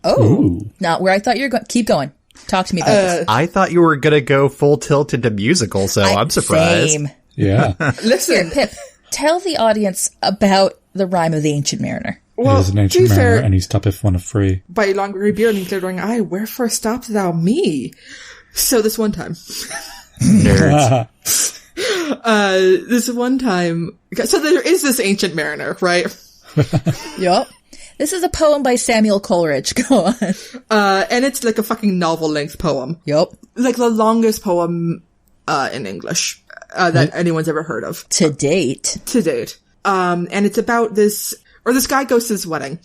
Oh. Ooh. Not where I thought you were going. Keep going. Talk to me about this. I thought you were gonna go full tilt into musical, so I'm surprised. Same. Yeah. Listen, Pip, tell the audience about the rhyme of the Ancient Mariner. well, It is an to ancient be mariner, fair, and he stoppeth one of free. by long grey beard and glittering eye, wherefore stopped thou me? So this one time, Nerds. This one time, so there is this ancient mariner, right? Yup. This is a poem by Samuel Coleridge. Go on. And it's like a fucking novel-length poem. Yup. Like the longest poem, in English, that anyone's ever heard of. To date. To date. And it's about this guy goes to this wedding,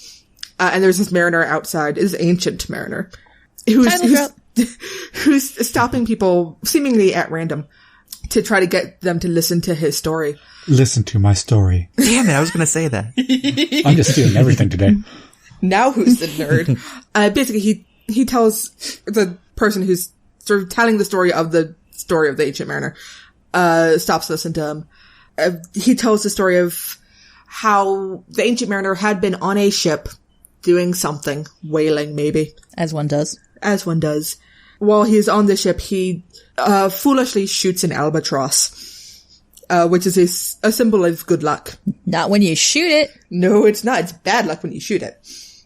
and there's this mariner outside, this ancient mariner, who's stopping people seemingly at random to try to get them to listen to his story. Listen to my story. Damn it, I was going to say that. I'm just stealing everything today. Now who's the nerd? Basically, he tells the person who's sort of telling the story of the ancient mariner, stops to listen to him. He tells the story of how the ancient mariner had been on a ship doing something, whaling maybe. As one does. As one does. While he's on the ship, he foolishly shoots an albatross, which is a symbol of good luck. Not when you shoot it. No, it's not. It's bad luck when you shoot it.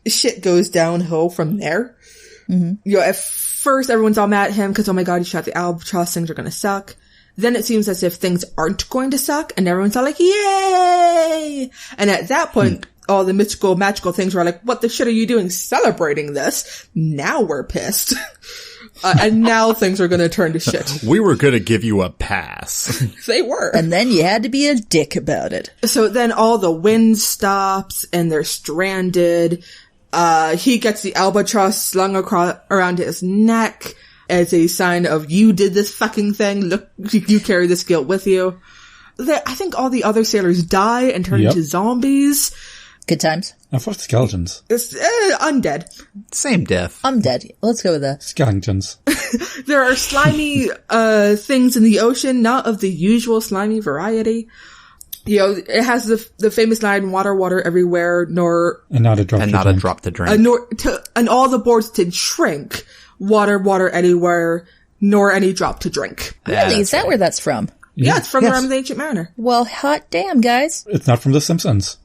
Shit goes downhill from there. Mm-hmm. You know, at first everyone's all mad at him because, oh my god, he shot the albatross, things are gonna suck. Then it seems as if things aren't going to suck, and everyone's all like, yay! And at that point, all the mystical, magical things were like, what the shit are you doing celebrating this? Now we're pissed. And now things are gonna turn to shit. We were gonna give you a pass. They were. And then you had to be a dick about it. So then all the wind stops, and they're stranded. He gets the albatross slung around his neck as a sign of, you did this fucking thing, look, you carry this guilt with you. I think all the other sailors die and turn into zombies. Good times. And for skeletons. It's undead. Same death. I'm dead. Let's go with that. Skeletons. There are slimy things in the ocean, not of the usual slimy variety. You know, it has the famous line, water, water everywhere, And not a drop to drink. And all the boards to drink. Water, water anywhere, nor any drop to drink. Really? Is that where that's from? Yeah, it's from Rime of the Ancient Mariner. Well, hot damn, guys. It's not from The Simpsons.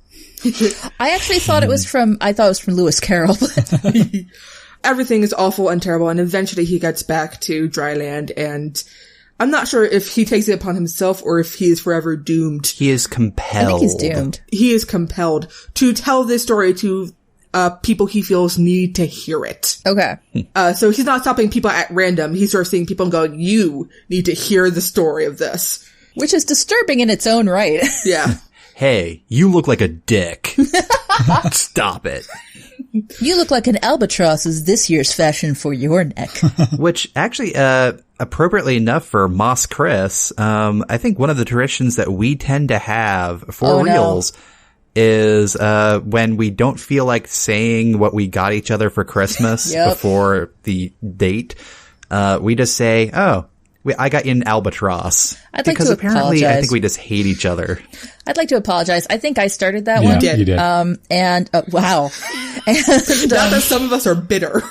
I actually thought it was from Lewis Carroll. Everything is awful and terrible, and eventually he gets back to dry land, and I'm not sure if he takes it upon himself or if he is forever doomed. He is compelled. I think he's doomed. He is compelled to tell this story to people he feels need to hear it. Okay. So he's not stopping people at random. He's sort of seeing people and going, you need to hear the story of this. Which is disturbing in its own right. Yeah. Hey, you look like a dick. Stop it. You look like an albatross is this year's fashion for your neck. Which actually, appropriately enough for Moss Chris, I think one of the traditions that we tend to have for reals is when we don't feel like saying what we got each other for Christmas before the date, we just say, I got you an albatross. Because apparently I think we just hate each other. I'd like to apologize. I think I started that one. You did. And wow. And, not that some of us are bitter.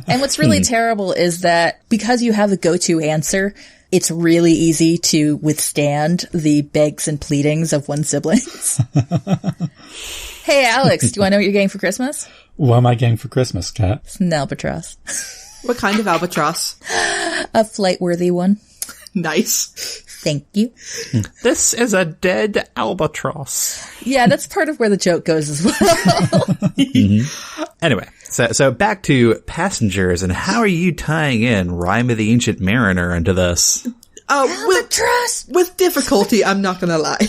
And what's really terrible is that because you have the go-to answer, it's really easy to withstand the begs and pleadings of one's siblings. Hey, Alex, do you want to know what you're getting for Christmas? What am I getting for Christmas, Kat? It's an albatross. What kind of albatross? A flight-worthy one. Nice. Thank you. This is a dead albatross. Yeah, that's part of where the joke goes as well. Mm-hmm. Anyway, so back to passengers, and how are you tying in Rime of the Ancient Mariner into this? With difficulty, I'm not gonna lie.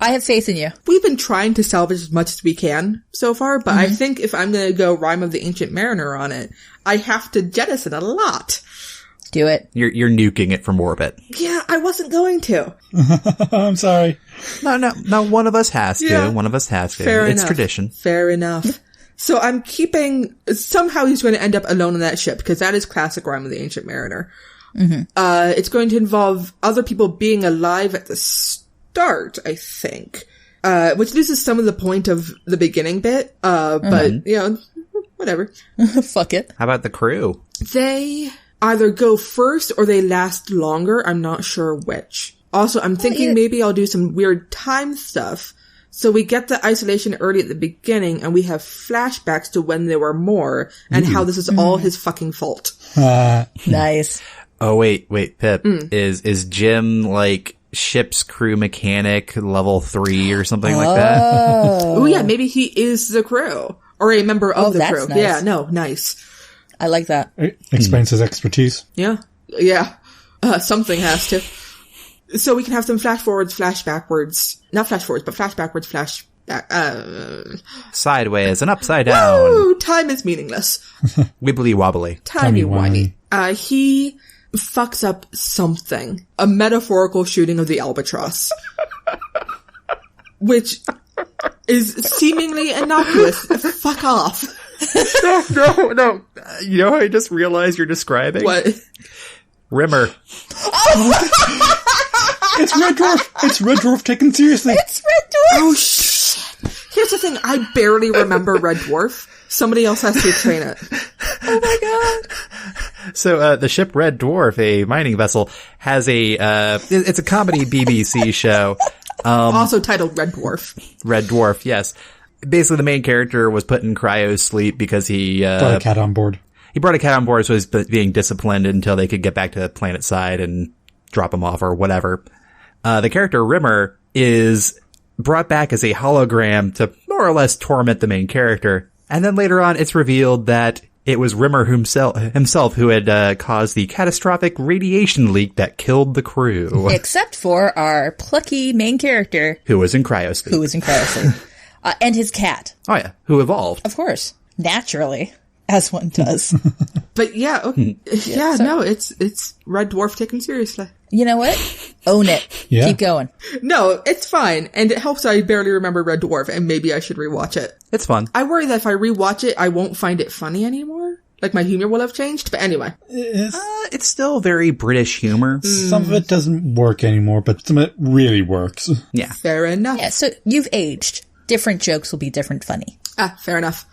I have faith in you. We've been trying to salvage as much as we can so far, but I think if I'm gonna go Rime of the Ancient Mariner on it, I have to jettison a lot. Do it. You're nuking it from orbit. Yeah, I wasn't going to. I'm sorry. No, one of us has to. Yeah. One of us has to. Fair It's enough. tradition. Fair enough. So I'm keeping, somehow he's going to end up alone on that ship, because that is classic Rime of the Ancient Mariner. Mm-hmm. It's going to involve other people being alive at the start, I think. Which loses some of the point of the beginning bit. But, you know, whatever. Fuck it. How about the crew? They either go first or they last longer. I'm not sure which. Also, I'm thinking maybe I'll do some weird time stuff. So we get the isolation early at the beginning, and we have flashbacks to when there were more, and how this is all his fucking fault. Nice. Oh, wait, Pip. Is Jim, like, ship's crew mechanic level 3 or something like that? Oh, yeah, maybe he is the crew. Or a member of the crew. Nice. Yeah, no, nice. I like that. It explains his expertise. Yeah. Something has to. So we can have some flash forwards, flash backwards. Not flash forwards, but flash backwards, flash back. Sideways and upside down. Ooh, time is meaningless. Wibbly wobbly. Timey-wimey. He fucks up something. A metaphorical shooting of the albatross. Which is seemingly innocuous. Fuck off. No. You know what I just realized you're describing? What? Rimmer. It's Red Dwarf! It's Red Dwarf taken seriously! It's Red Dwarf! Oh, shit. Here's the thing. I barely remember Red Dwarf. Somebody else has to explain it. Oh my god. So, the ship Red Dwarf, a mining vessel, has it's a comedy BBC show. Also titled Red Dwarf. Red Dwarf, yes. Basically, the main character was put in cryo sleep because he Brought a cat on board. He brought a cat on board, so he's being disciplined until they could get back to the planet side and drop him off or whatever. The character Rimmer is brought back as a hologram to more or less torment the main character. And then later on, it's revealed that it was Rimmer himself who had caused the catastrophic radiation leak that killed the crew. Except for our plucky main character. Who was in cryosleep. And his cat. Oh yeah, who evolved. Of course. Naturally. As one does. But yeah, okay. No, it's Red Dwarf taken seriously. You know what? Own it. Yeah. Keep going. No, it's fine. And it helps I barely remember Red Dwarf, and maybe I should rewatch it. It's fun. I worry that if I rewatch it, I won't find it funny anymore. Like, my humor will have changed. But anyway. It's still very British humor. Some of it doesn't work anymore, but some of it really works. Yeah. Fair enough. Yeah, so you've aged. Different jokes will be different funny. Fair enough.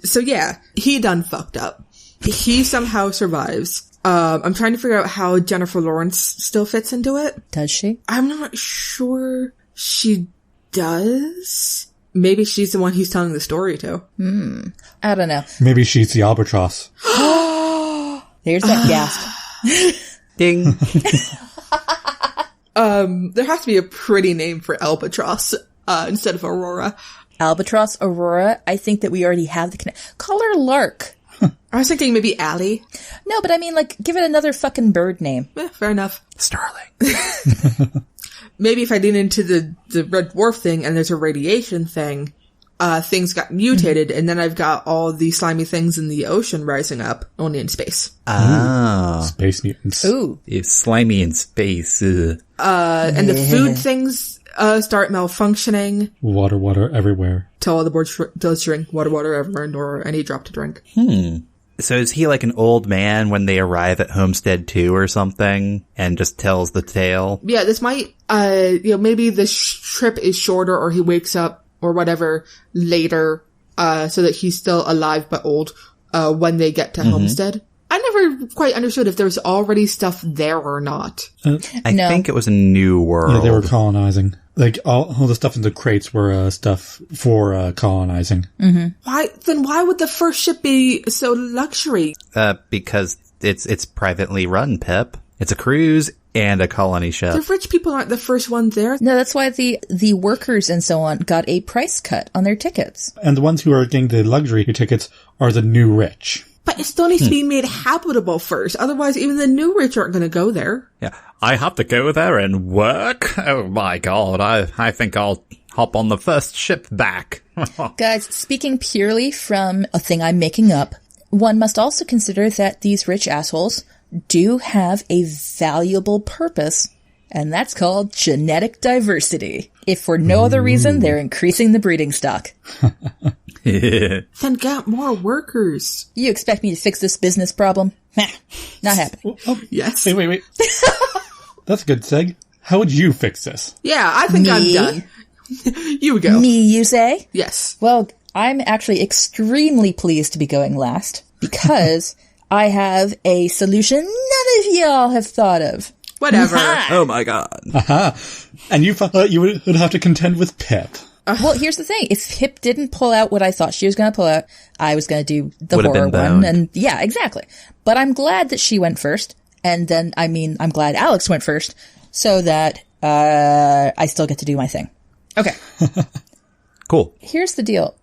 So yeah, he done fucked up. He somehow survives. I'm trying to figure out how Jennifer Lawrence still fits into it. Does she? I'm not sure she does. Maybe she's the one he's telling the story to. I don't know. Maybe she's the albatross. There's that gasp. Ding. There has to be a pretty name for Albatross, instead of Aurora. Albatross, Aurora, I think that we already have the call her Lark. I was thinking maybe Allie. No, but I mean, like, give it another fucking bird name. Fair enough. Starling. Maybe if I lean into the Red Dwarf thing and there's a radiation thing, things got mutated, and then I've got all the slimy things in the ocean rising up, only in space. Oh. Space mutants. Ooh. It's slimy in space. And the food things start malfunctioning. Water everywhere. Till all the board does drink water everywhere, nor any drop to drink. So is he like an old man when they arrive at Homestead 2 or something and just tells the tale? Yeah, this might, maybe this trip is shorter, or he wakes up or whatever later, so that he's still alive but old, when they get to Homestead. I never quite understood if there was already stuff there or not. I think it was a new world. Yeah, they were colonizing. Like, all the stuff in the crates were stuff for colonizing. Why would the first ship be so luxury? Because it's privately run, Pip. It's a cruise and a colony ship. The rich people aren't the first ones there. No, that's why the workers and so on got a price cut on their tickets. And the ones who are getting the luxury tickets are the new rich. But it still needs to be made habitable first. Otherwise, even the new rich aren't going to go there. Yeah. I have to go there and work? Oh my god, I think I'll hop on the first ship back. Guys, speaking purely from a thing I'm making up, one must also consider that these rich assholes do have a valuable purpose, and that's called genetic diversity. If for no other reason, they're increasing the breeding stock. Then get more workers. You expect me to fix this business problem? Not happening. Yes. Wait. That's a good seg. How would you fix this? Yeah, I think I'm done. You go. Me, you say? Yes. Well, I'm actually extremely pleased to be going last, because I have a solution none of y'all have thought of. Whatever. Oh my god. Aha! And you thought you would have to contend with Pip. Well, here's the thing. If Pip didn't pull out what I thought she was going to pull out, I was going to do the Would've horror been one. boned. And yeah, exactly. But I'm glad that she went first, And then, I mean, I'm glad Alex went first so that I still get to do my thing. Okay. Cool. Here's the deal.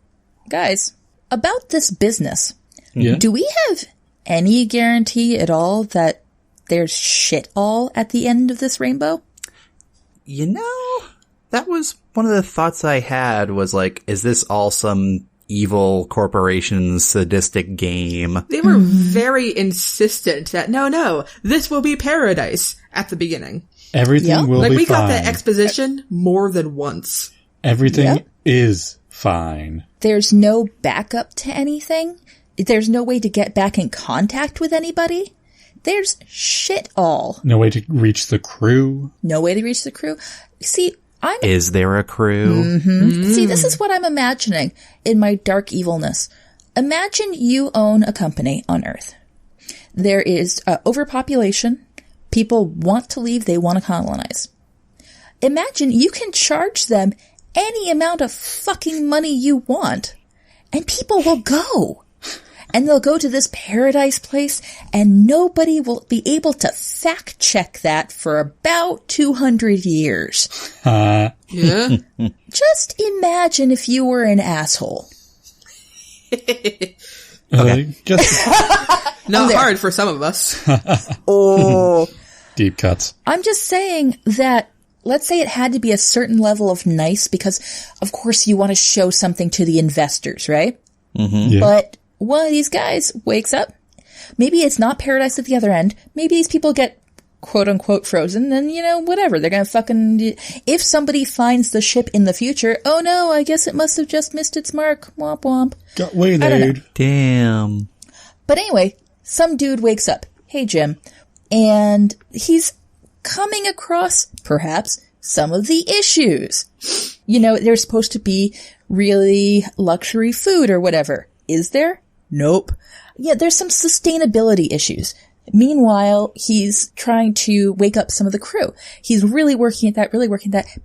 Guys, about this business, Yeah. do we have any guarantee at all that there's shit all at the end of this rainbow? You know, that was one of the thoughts I had was like, is this all some evil corporation sadistic game? They were very insistent that, no, this will be paradise at the beginning. Everything Yeah. will Like, be we fine. got that exposition more than once. Everything Yeah. is fine. There's no backup to anything. There's no way to get back in contact with anybody. There's shit all. No way to reach the crew. No way to reach the crew. See, Is there a crew? See, this is what I'm imagining in my dark evilness. Imagine you own a company on Earth. There is overpopulation. People want to leave. They want to colonize. Imagine you can charge them any amount of fucking money you want, and people will go. And they'll go to this paradise place, and nobody will be able to fact check that for about 200 years. Yeah. Just imagine if you were an asshole. Just Not hard for some of us. Oh. deep cuts. I'm just saying that, let's say it had to be a certain level of nice because, of course, you want to show something to the investors, right? Yeah. But one of these guys wakes up. Maybe it's not paradise at the other end. Maybe these people get quote unquote frozen and, whatever. They're going to fucking, if somebody finds the ship in the future, oh no, I guess it must have just missed its mark. Womp womp. Got waylaid. Damn. But anyway, some dude wakes up. Hey, Jim. And he's coming across, perhaps, some of the issues. There's supposed to be really luxury food or whatever. Is there? Nope. Yeah, there's some sustainability issues. Meanwhile, he's trying to wake up some of the crew. He's really working at that.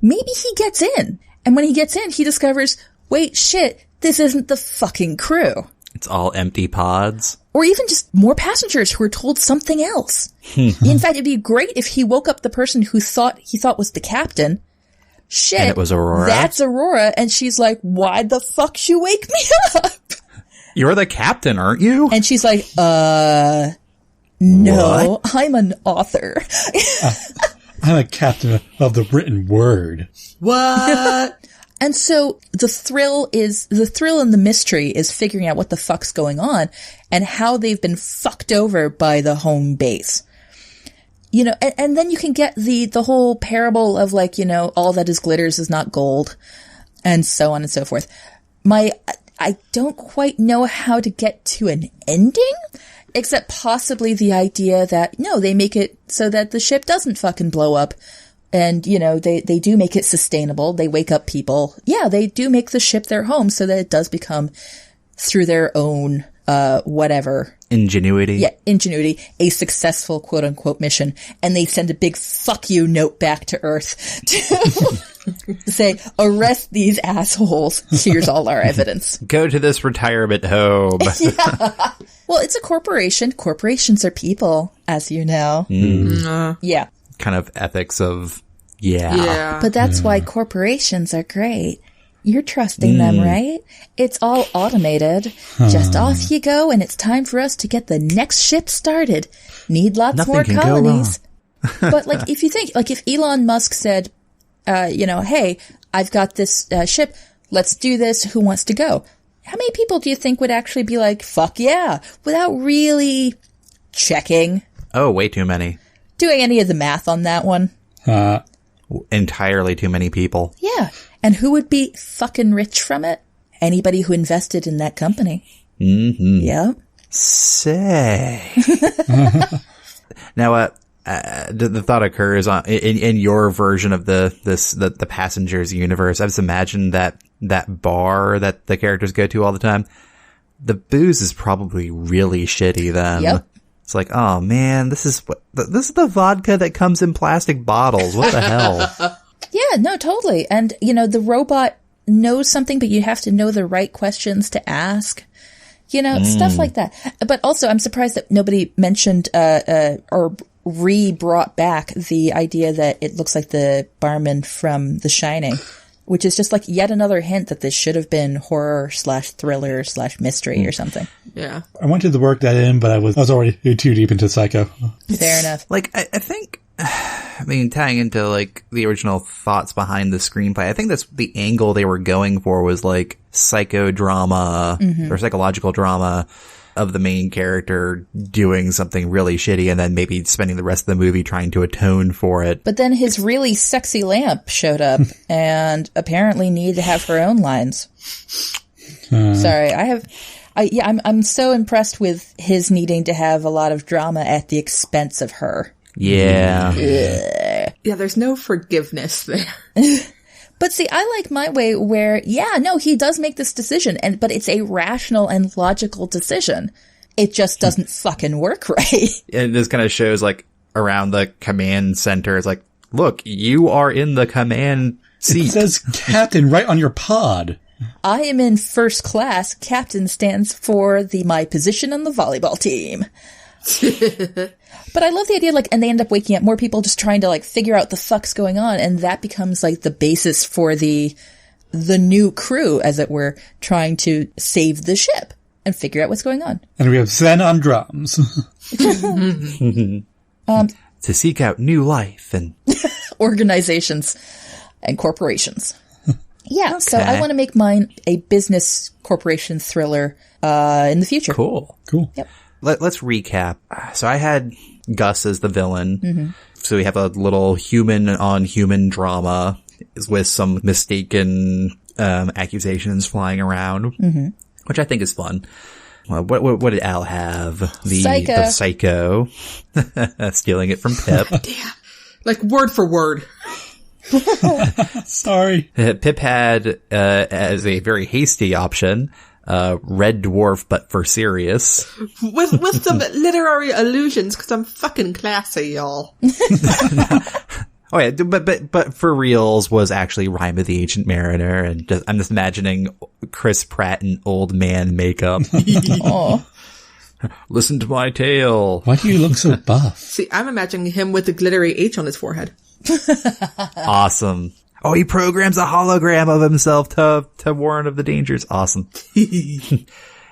Maybe he gets in. And when he gets in, he discovers, wait, shit, this isn't the fucking crew. It's all empty pods. Or even just more passengers who are told something else. In fact, it'd be great if he woke up the person who he thought was the captain. Shit. And it was Aurora? That's Aurora. And she's like, why the fuck you wake me up? You're the captain, aren't you? And she's like, no, What? I'm an author. I'm a captain of the written word. What? And so the thrill and the mystery is figuring out what the fuck's going on and how they've been fucked over by the home base. And then you can get the whole parable of all that is glitters is not gold and so on and so forth. I don't quite know how to get to an ending, except possibly the idea that, no, they make it so that the ship doesn't fucking blow up. And, they do make it sustainable. They wake up people. Yeah, they do make the ship their home so that it does become, through their own, whatever. Ingenuity. Yeah, ingenuity, a successful quote unquote mission. And they send a big fuck you note back to Earth to say, arrest these assholes. Here's all our evidence. Go to this retirement home. Yeah. Well, it's a corporation. Corporations are people, as you know. Yeah. Kind of ethics of, yeah. Yeah. But that's why corporations are great. You're trusting them, right? It's all automated. Just off you go, and it's time for us to get the next ship started. Need lots Nothing more can go colonies. But if you think, if Elon Musk said, hey, I've got this ship, let's do this, who wants to go? How many people do you think would actually be like, fuck yeah, without really checking? Oh, way too many. Doing any of the math on that one? Entirely too many people. Yeah. And who would be fucking rich from it? Anybody who invested in that company. Mm-hmm. Yep. Say. Now, the thought occurs in your version of the passengers universe. I've just imagined that bar that the characters go to all the time. The booze is probably really shitty then. Yep. It's like, oh man, this is the vodka that comes in plastic bottles. What the hell? Yeah, no, totally. And, the robot knows something, but you have to know the right questions to ask. Stuff like that. But also, I'm surprised that nobody mentioned, or re-brought back the idea that it looks like the barman from The Shining, which is just like yet another hint that this should have been horror/thriller/mystery or something. Yeah. I wanted to work that in, but I was already too deep into Psycho. Fair enough. Like, I think, I mean, tying into, like, the original thoughts behind the screenplay, I think that's the angle they were going for was, like, psychodrama or psychological drama of the main character doing something really shitty and then maybe spending the rest of the movie trying to atone for it. But then his really sexy lamp showed up and apparently needed to have her own lines. Sorry, I'm so impressed with his needing to have a lot of drama at the expense of her. Yeah. Yeah, there's no forgiveness there. But see, I like my way where, he does make this decision, but it's a rational and logical decision. It just doesn't fucking work right. And this kind of shows, like, around the command center. It's like, look, you are in the command seat. It says captain right on your pod. I am in first class. Captain stands for my position on the volleyball team. But I love the idea, like, and they end up waking up more people just trying to, like, figure out the fuck's going on, and that becomes, like, the basis for the new crew, as it were, trying to save the ship and figure out what's going on. And we have Zen on drums. To seek out new life and organizations and corporations. Yeah, Okay. so I want to make mine a business corporation thriller in the future. Cool. Yep. Let's recap. So I had Gus as the villain. So we have a little human-on-human drama with some mistaken accusations flying around, which I think is fun. Well, what did Al have? The psycho. Stealing it from Pip. Yeah. Like word for word. Sorry. Pip had as a very hasty option Red Dwarf, but for serious. With some literary allusions, because I'm fucking classy, y'all. Oh yeah, but for reals was actually Rhyme of the Ancient Mariner, and I'm just imagining Chris Pratt in old man makeup. Aw. Listen to my tale. Why do you look so buff? See, I'm imagining him with the glittery H on his forehead. Awesome. Oh, he programs a hologram of himself to warn of the dangers. Awesome.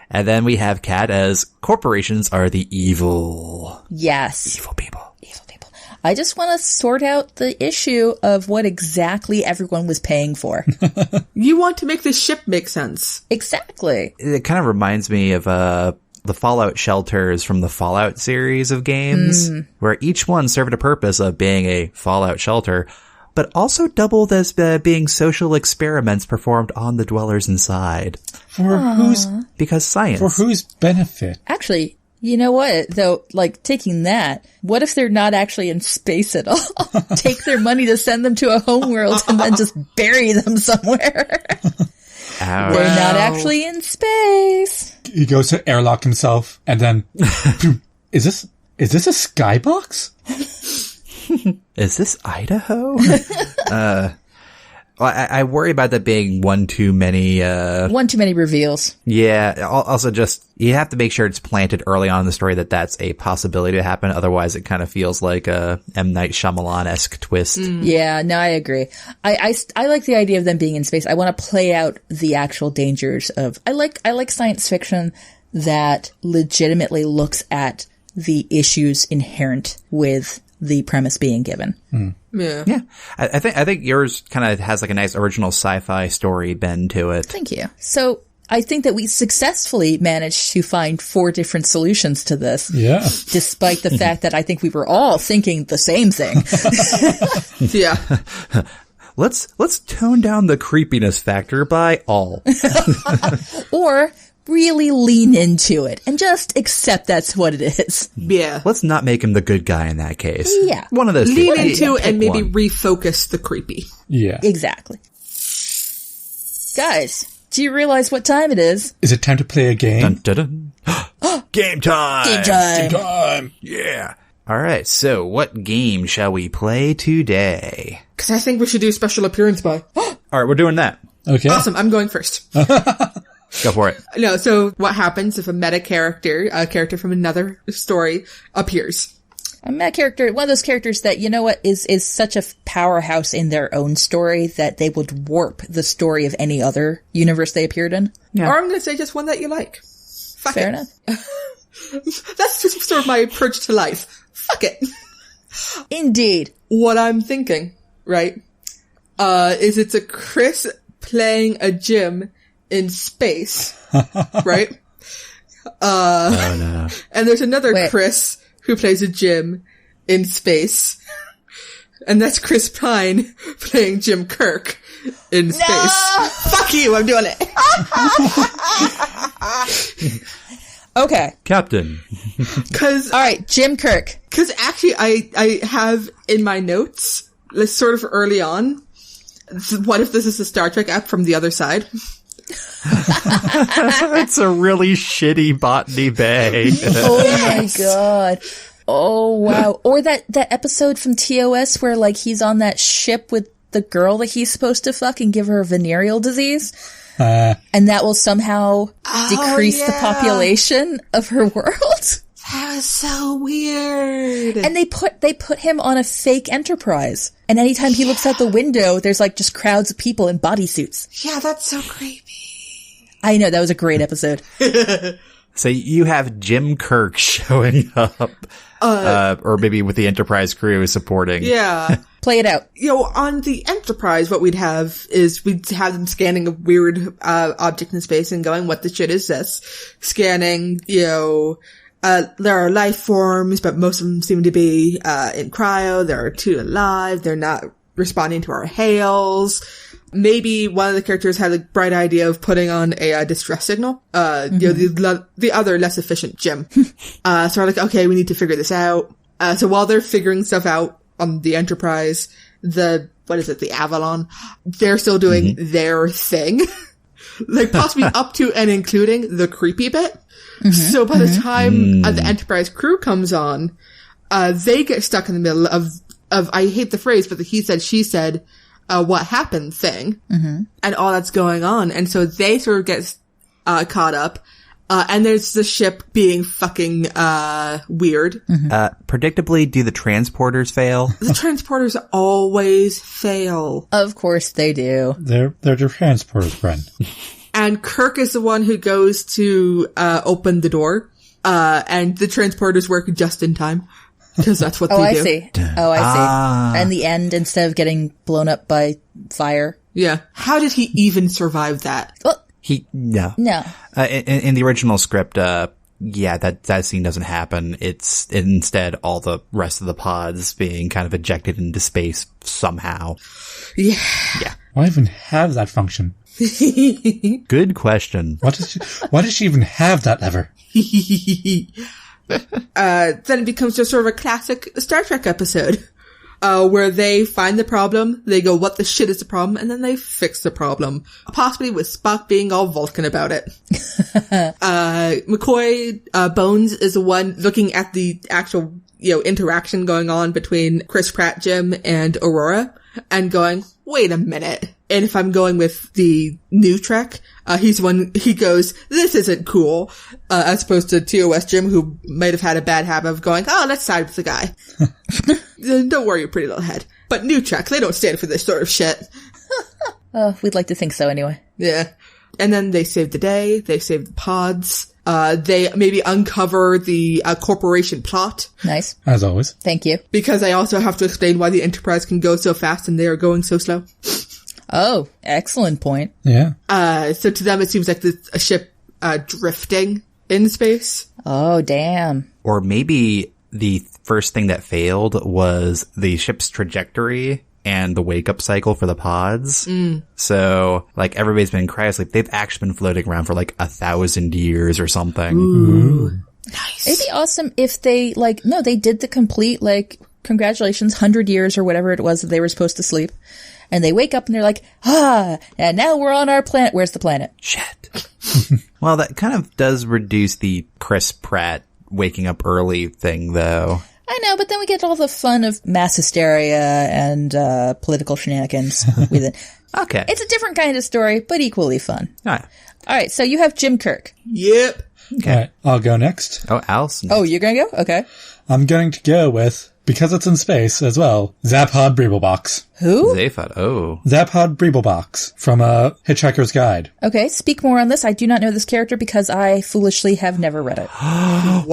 And then we have Kat as corporations are the evil. Yes. Evil people. I just want to sort out the issue of what exactly everyone was paying for. You want to make this ship make sense. Exactly. It kind of reminds me of the Fallout shelters from the Fallout series of games, where each one served a purpose of being a Fallout shelter, but also doubled as being social experiments performed on the dwellers inside. For whose Because science. for whose benefit? Actually, you know what, though, like, taking that, what if they're not actually in space at all? Take their money to send them to a homeworld and then just bury them somewhere. Ouch. They're not actually in space. He goes to airlock himself, and then, is this a skybox? Is this Idaho? Well, I worry about that being one too many reveals. Yeah. Also, just you have to make sure it's planted early on in the story that that's a possibility to happen. Otherwise, it kind of feels like a M. Night Shyamalan-esque twist. Yeah, no, I agree. I like the idea of them being in space. I want to play out the actual dangers of. I like science fiction that legitimately looks at the issues inherent with the premise being given. Yeah. Yeah. I think yours kind of has like a nice original sci-fi story bend to it. Thank you. So I think that we successfully managed to find 4 different solutions to this. Yeah. Despite the fact that I think we were all thinking the same thing. Yeah. Let's tone down the creepiness factor by all. Or really lean into it and just accept that's what it is. Yeah. Let's not make him the good guy in that case. Yeah. One of those Lean two. into Pick and maybe one. refocus the creepy. Yeah. Exactly. Guys, do you realize what time it is? Is it time to play a game? Dun, dun, dun. Game time! Game time! Time. Yeah. All right. So, what game shall we play today? Because I think we should do special appearance by. All right, we're doing that. Okay. Awesome, I'm going first. Go for it. No, so what happens if a meta character, a character from another story, appears? I'm a character, one of those characters that, you know what, is such a powerhouse in their own story that they would warp the story of any other universe they appeared in. Yeah. Or I'm going to say just one that you like. Fuck Fair it. enough. That's just sort of my approach to life. Fuck it. Indeed. What I'm thinking, right, is it's a Chris playing a Jim in space, right? Oh, no. And there's another Wait. Chris who plays a Jim in space. And that's Chris Pine playing Jim Kirk in space. No! Fuck you, I'm doing it. Okay. Captain. All right, Jim Kirk. Cause actually I have in my notes, like sort of early on, what if this is a Star Trek app from the other side? It's a really shitty Botany Bay. Oh my god. Oh wow. Or that episode from TOS where like he's on that ship with the girl that he's supposed to fuck and give her venereal disease. And that will somehow decrease the population of her world. That was so weird. And they put him on a fake Enterprise. And anytime he looks out the window, there's like just crowds of people in bodysuits. Yeah, that's so creepy. I know, that was a great episode. So you have Jim Kirk showing up, or maybe with the Enterprise crew supporting. Yeah. Play it out. You know, on the Enterprise, what we'd have is we'd have them scanning a weird object in space and going, what the shit is this? Scanning, you know, there are life forms, but most of them seem to be in cryo. There are 2 alive. They're not responding to our hails. Maybe one of the characters had a bright idea of putting on a distress signal. You know, the other less efficient Jim. So we're like, okay, we need to figure this out. So while they're figuring stuff out on the Enterprise, the Avalon, they're still doing their thing. Like possibly up to and including the creepy bit. So by the time the Enterprise crew comes on, they get stuck in the middle of I hate the phrase, but the he said, she said, what happened thing. And all that's going on. And so they sort of get caught up. And there's the ship being fucking weird. Predictably, do the transporters fail? The transporters always fail. Of course they do. They're the transporters, friend. And Kirk is the one who goes to open the door. And the transporters work just in time. Because that's what they do. I see. Oh, I see. And the end, instead of getting blown up by fire. Yeah. How did he even survive that? Well, No. In the original script, that scene doesn't happen. It's instead all the rest of the pods being kind of ejected into space somehow. Yeah. Why even have that function? Good question. Why does she even have that lever? Then it becomes just sort of a classic Star Trek episode. Where they find the problem, they go, what the shit is the problem? And then they fix the problem. Possibly with Spock being all Vulcan about it. McCoy, Bones is the one looking at the actual, you know, interaction going on between Chris Pratt, Jim, and Aurora, and going, wait a minute. And if I'm going with the new Trek, he's the one, he goes, this isn't cool, as opposed to TOS Jim, who might have had a bad habit of going, oh, let's side with the guy. Don't worry, your pretty little head. But new Trek, they don't stand for this sort of shit. we'd like to think so anyway. Yeah. And then they save the day, they save the pods, they maybe uncover the corporation plot. Nice. As always. Thank you. Because I also have to explain why the Enterprise can go so fast and they are going so slow. Oh, excellent point. Yeah. So to them it seems like a ship drifting in space. Oh, damn. Or maybe the first thing that failed was the ship's trajectory and the wake-up cycle for the pods. So, like, everybody's been in cryosleep. They've actually been floating around for, like, 1,000 years or something. Ooh. Nice. It'd be awesome if they, they did the complete, congratulations, 100 years or whatever it was that they were supposed to sleep. And they wake up and they're like, and now we're on our planet. Where's the planet? Shit. Well, that kind of does reduce the Chris Pratt waking up early thing, though. I know, but then we get all the fun of mass hysteria and political shenanigans with it. Okay. It's a different kind of story, but equally fun. All right. All right, so you have Jim Kirk. Yep. Okay. All right, I'll go next. Oh, Allison. Oh, you're going to go? Okay. I'm going to go with, because it's in space as well, Zaphod Breeblebox. Who? Zaphod, oh. Zaphod Breeblebox from Hitchhiker's Guide. Okay, speak more on this. I do not know this character because I foolishly have never read it. Wow.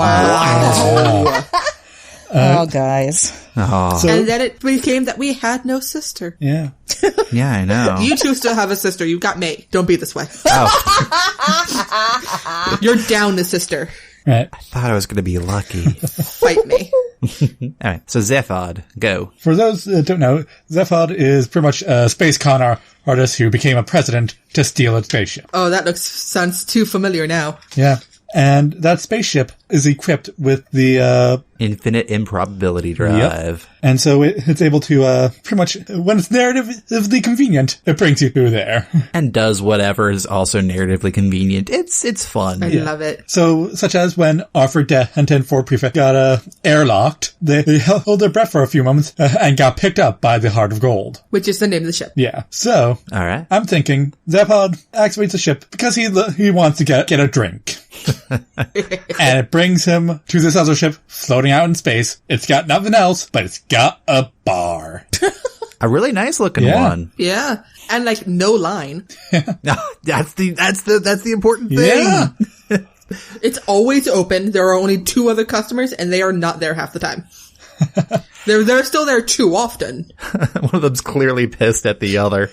Oh, guys. Oh. And then it became that we had no sister. Yeah. Yeah, I know. You two still have a sister. You got May. Don't be this way. Oh. You're down the sister. Right. I thought I was going to be lucky. Fight me. All right, so Zaphod, go. For those that don't know, Zaphod is pretty much a space con artist who became a president to steal a spaceship. Oh, that sounds too familiar now. Yeah. And that spaceship is equipped with the, Infinite improbability drive. Yep. And so it's able to, pretty much, when it's narratively convenient, it brings you through there. And does whatever is also narratively convenient. It's fun. I love it. So, such as when Arthur Dent and 10-4 Prefect got, airlocked, they held their breath for a few moments and got picked up by the Heart of Gold. Which is the name of the ship. Yeah. So, All right. I'm thinking Zaphod activates the ship because he wants to get a drink. And it brings him to this other ship floating out in space. It's got nothing else, but it's got a bar. A really nice looking Yeah. one. Yeah. And like no line. That's the important thing. Yeah. It's always open. There are only 2 other customers and they are not there half the time. They're still there too often. One of them's clearly pissed at the other.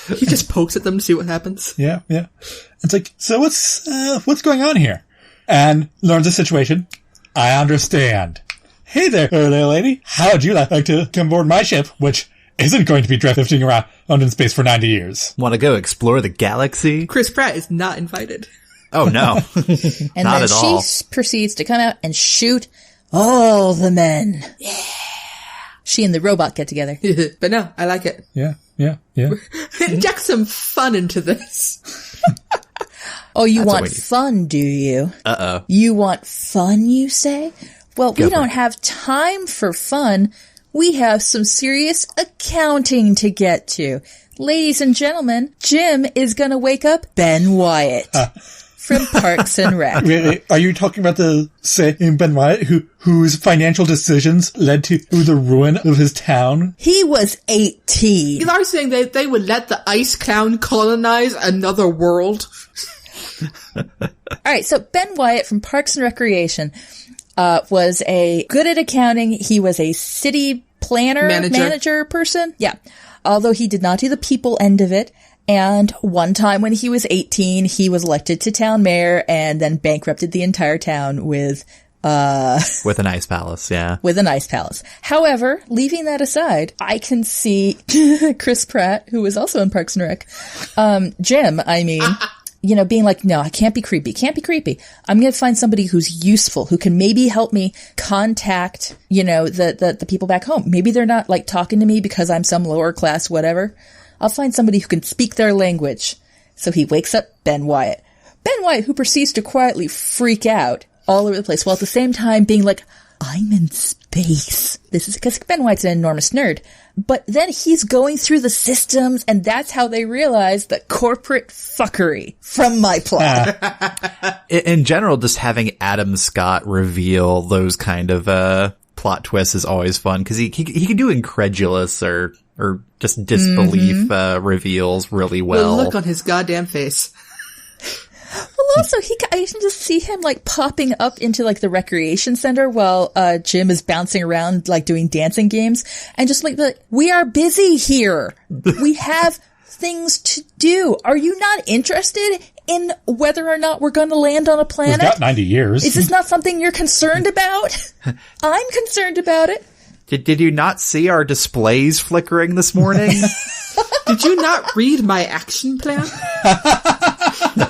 He just pokes at them to see what happens. Yeah, yeah. It's like, so what's going on here? And learns the situation. I understand. Hey there, little lady. How would you like to come aboard my ship, which isn't going to be drifting around in space for 90 years? Want to go explore the galaxy? Chris Pratt is not invited. Oh, no. And Not then at she all. proceeds to come out and shoot all the men. Yeah. She and the robot get together. But no, I like it. Yeah, yeah, yeah. Inject some fun into this. Oh, you That's what want we need. fun, do you? Uh-oh. You want fun, you say? Well, Go we for don't it. have time for fun. We have some serious accounting to get to. Ladies and gentlemen, Jim is going to wake up Ben Wyatt from Parks and Rec. Wait, are you talking about the same Ben Wyatt whose financial decisions led to the ruin of his town? He was 18. You are saying they would let the ice clown colonize another world? All right, so Ben Wyatt from Parks and Recreation was good at accounting. He was a city planner, manager person. Yeah. Although he did not do the people end of it. And one time when he was 18, he was elected to town mayor and then bankrupted the entire town with With an ice palace, yeah. with an ice palace. However, leaving that aside, I can see Chris Pratt, who was also in Parks and Rec, Jim, I mean, being like, no, I can't be creepy. I'm going to find somebody who's useful, who can maybe help me contact, the people back home. Maybe they're not like talking to me because I'm some lower class, whatever. I'll find somebody who can speak their language. So he wakes up Ben Wyatt. Ben Wyatt, who proceeds to quietly freak out all over the place, while at the same time being like, I'm in space. This is because Ben Wyatt's an enormous nerd. But then he's going through the systems, and that's how they realize the corporate fuckery from my plot. In general, just having Adam Scott reveal those kind of plot twists is always fun, because he can do incredulous or just disbelief reveals really well. The look on his goddamn face. Well, also, I can just see him, like, popping up into, like, the recreation center while Jim is bouncing around, like, doing dancing games, and just, like, we are busy here. We have things to do. Are you not interested in whether or not we're going to land on a planet? We've got 90 years. Is this not something you're concerned about? I'm concerned about it. Did you not see our displays flickering this morning? Did you not read my action plan?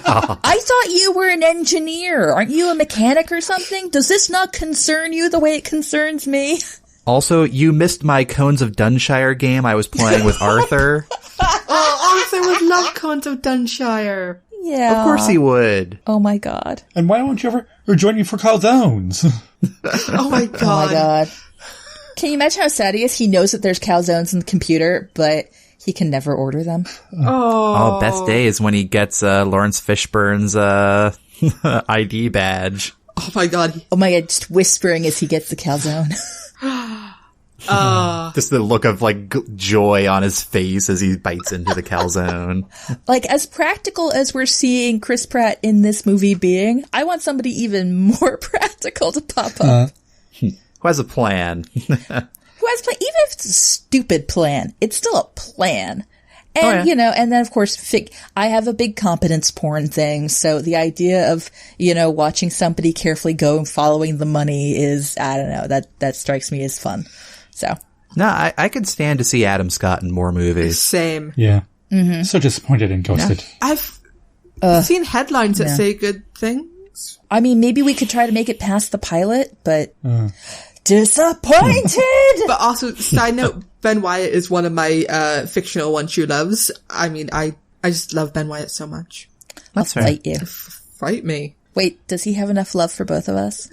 I thought you were an engineer. Aren't you a mechanic or something? Does this not concern you the way it concerns me? Also, you missed my Cones of Dunshire game I was playing with Arthur. Oh, Arthur would love Cones of Dunshire. Yeah. Of course he would. Oh my god. And why won't you ever join me for calzones? Oh my god. Oh my god. Can you imagine how sad he is? He knows that there's calzones in the computer, but he can never order them. Oh, best day is when he gets Lawrence Fishburne's ID badge. Oh my god. Oh my god, just whispering as he gets the calzone. Just the look of like joy on his face as he bites into the calzone. Like, as practical as we're seeing Chris Pratt in this movie being, I want somebody even more practical to pop up. Who has a plan? Who has a plan? Even if it's a stupid plan, it's still a plan. And, and then of course, I have a big competence porn thing. So the idea of, watching somebody carefully go and following the money is, I don't know, that strikes me as fun. So. No, I could stand to see Adam Scott in more movies. Same. Yeah. Mm-hmm. So disappointed in Ghosted. Yeah. I've seen headlines that say good things. I mean, maybe we could try to make it past the pilot, but disappointed! But also, side note, Ben Wyatt is one of my fictional One True Loves. I mean, I just love Ben Wyatt so much. I'll fight you. Fight me. Wait, does he have enough love for both of us?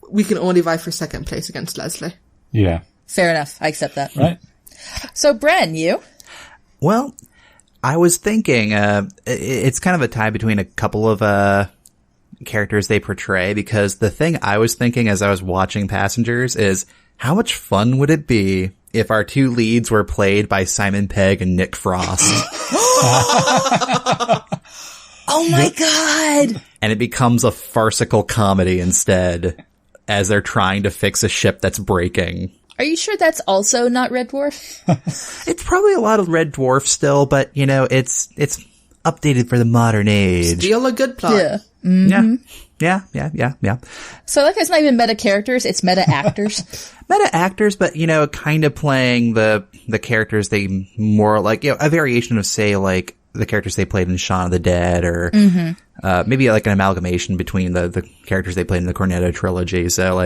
We can only vie for second place against Leslie. Yeah. Fair enough. I accept that. Right. So, Bren, you? Well, I was thinking, it's kind of a tie between a couple of, characters they portray, because the thing I was thinking as I was watching Passengers is, how much fun would it be if our two leads were played by Simon Pegg and Nick Frost? Oh my god! And it becomes a farcical comedy instead, as they're trying to fix a ship that's breaking. Are you sure that's also not Red Dwarf? It's probably a lot of Red Dwarf still, but, it's updated for the modern age. Still a good plot. Yeah. Mm-hmm. Yeah. So that guy's not even meta characters, it's meta actors. Meta actors, but, kind of playing the characters they more like, a variation of, say, like, the characters they played in Shaun of the Dead, or maybe like an amalgamation between the characters they played in the Cornetto trilogy. So,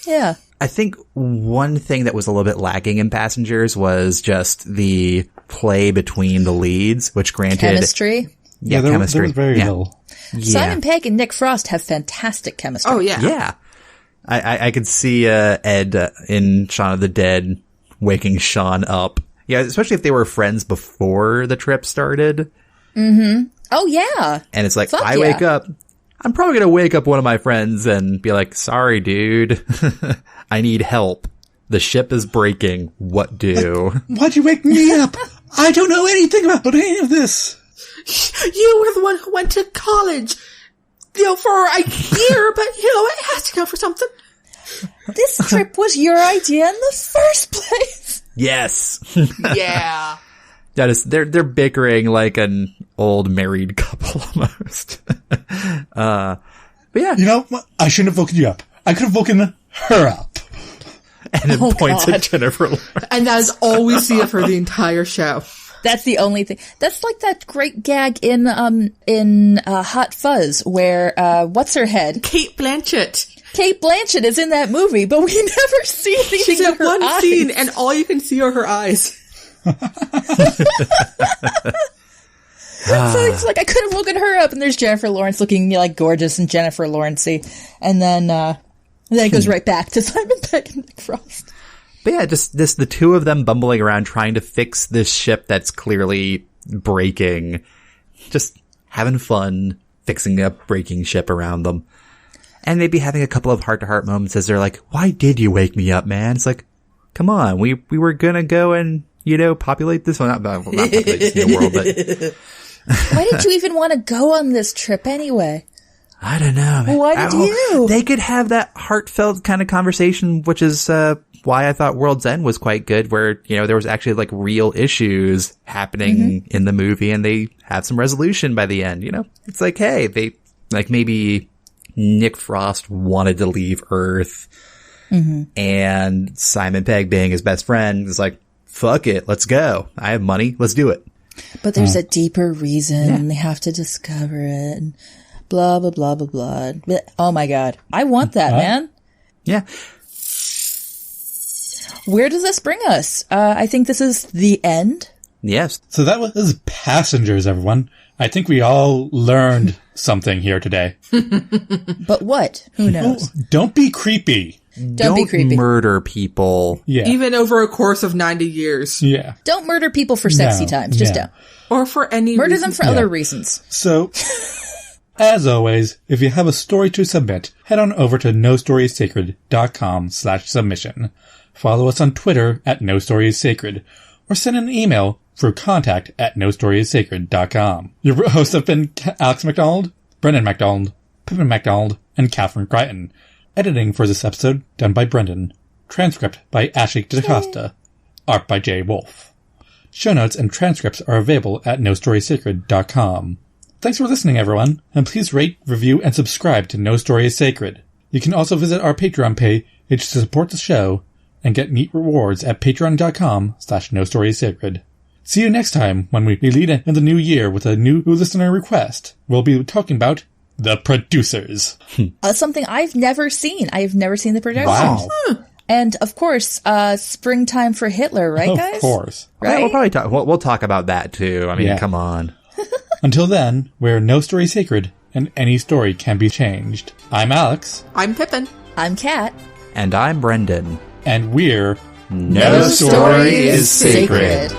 yeah. I think one thing that was a little bit lacking in Passengers was just the play between the leads, which granted... Chemistry? Yeah, there was very little. Yeah. Simon Pegg and Nick Frost have fantastic chemistry. Oh, yeah. Yeah. I could see Ed in Shaun of the Dead waking Sean up. Yeah, especially if they were friends before the trip started. Mm-hmm. Oh, yeah. And it's like, wake up. I'm probably going to wake up one of my friends and be like, sorry, dude. I need help. The ship is breaking. What do? Why'd you wake me up? I don't know anything about any of this. You were the one who went to college, for a year, but, it has to count for something. This trip was your idea in the first place. Yes. Yeah. That is, they're bickering like an old married couple almost. But yeah. I shouldn't have woken you up. I could have woken her up. And it points at Jennifer Lawrence. And that is all we see of her the entire show. That's the only thing. That's like that great gag in Hot Fuzz where, what's her head? Kate Blanchett. Kate Blanchett is in that movie, but we never see anything. She's in her one eyes. scene, and all you can see are her eyes. So it's like, I could have woken her up, and there's Jennifer Lawrence looking like gorgeous and Jennifer Lawrence-y. And then it goes right back to Simon Pegg and Nick Frost. But yeah, just the two of them bumbling around trying to fix this ship that's clearly breaking. Just having fun fixing a breaking ship around them. And maybe having a couple of heart-to-heart moments as they're like, why did you wake me up, man? It's like, come on, we were gonna go and, populate this one. Not populate this new world, but... Why did you even want to go on this trip anyway? I don't know, man. Why did you? They could have that heartfelt kind of conversation, which is why I thought World's End was quite good, where, there was actually like real issues happening in the movie and they have some resolution by the end, It's like, hey, they, like maybe Nick Frost wanted to leave Earth and Simon Pegg being his best friend is like, fuck it, let's go. I have money, let's do it. But there's a deeper reason and they have to discover it and blah, blah, blah, blah, blah. Oh my God. I want that, man. Yeah. Where does this bring us? I think this is the end. Yes. So that was Passengers, everyone. I think we all learned something here today. But what? Who knows? Don't be creepy. Don't be creepy. Murder people. Yeah. Even over a course of 90 years. Yeah. Don't murder people for sexy times. Just don't. Or for any Murder reason. them for other reasons. So, As always, if you have a story to submit, head on over to nostoriessacred.com/submission. Follow us on Twitter at nostoriessacred, or send an email through contact@nostoriessacred.com. Your hosts have been Alex McDonald, Brendan McDonald, Pippin McDonald, and Catherine Crichton. Editing for this episode done by Brendan. Transcript by Ashley DaCosta. Art by Jay Wolf. Show notes and transcripts are available at nostoriessacred.com. Thanks for listening, everyone, and please rate, review, and subscribe to No Story is Sacred. You can also visit our Patreon page to support the show and get neat rewards at patreon.com/nostoriessacred. See you next time when we lead in the new year with a new listener request. We'll be talking about The Producers. Something I've never seen. I've never seen The Producers. Wow. And of course, Springtime for Hitler, right, guys? Of course. Right? We'll probably talk. We'll talk about that too. I mean, Yeah. come on. Until then, we're No Story Sacred, and any story can be changed. I'm Alex. I'm Pippin. I'm Kat. And I'm Brendan. And we're No Story is Sacred.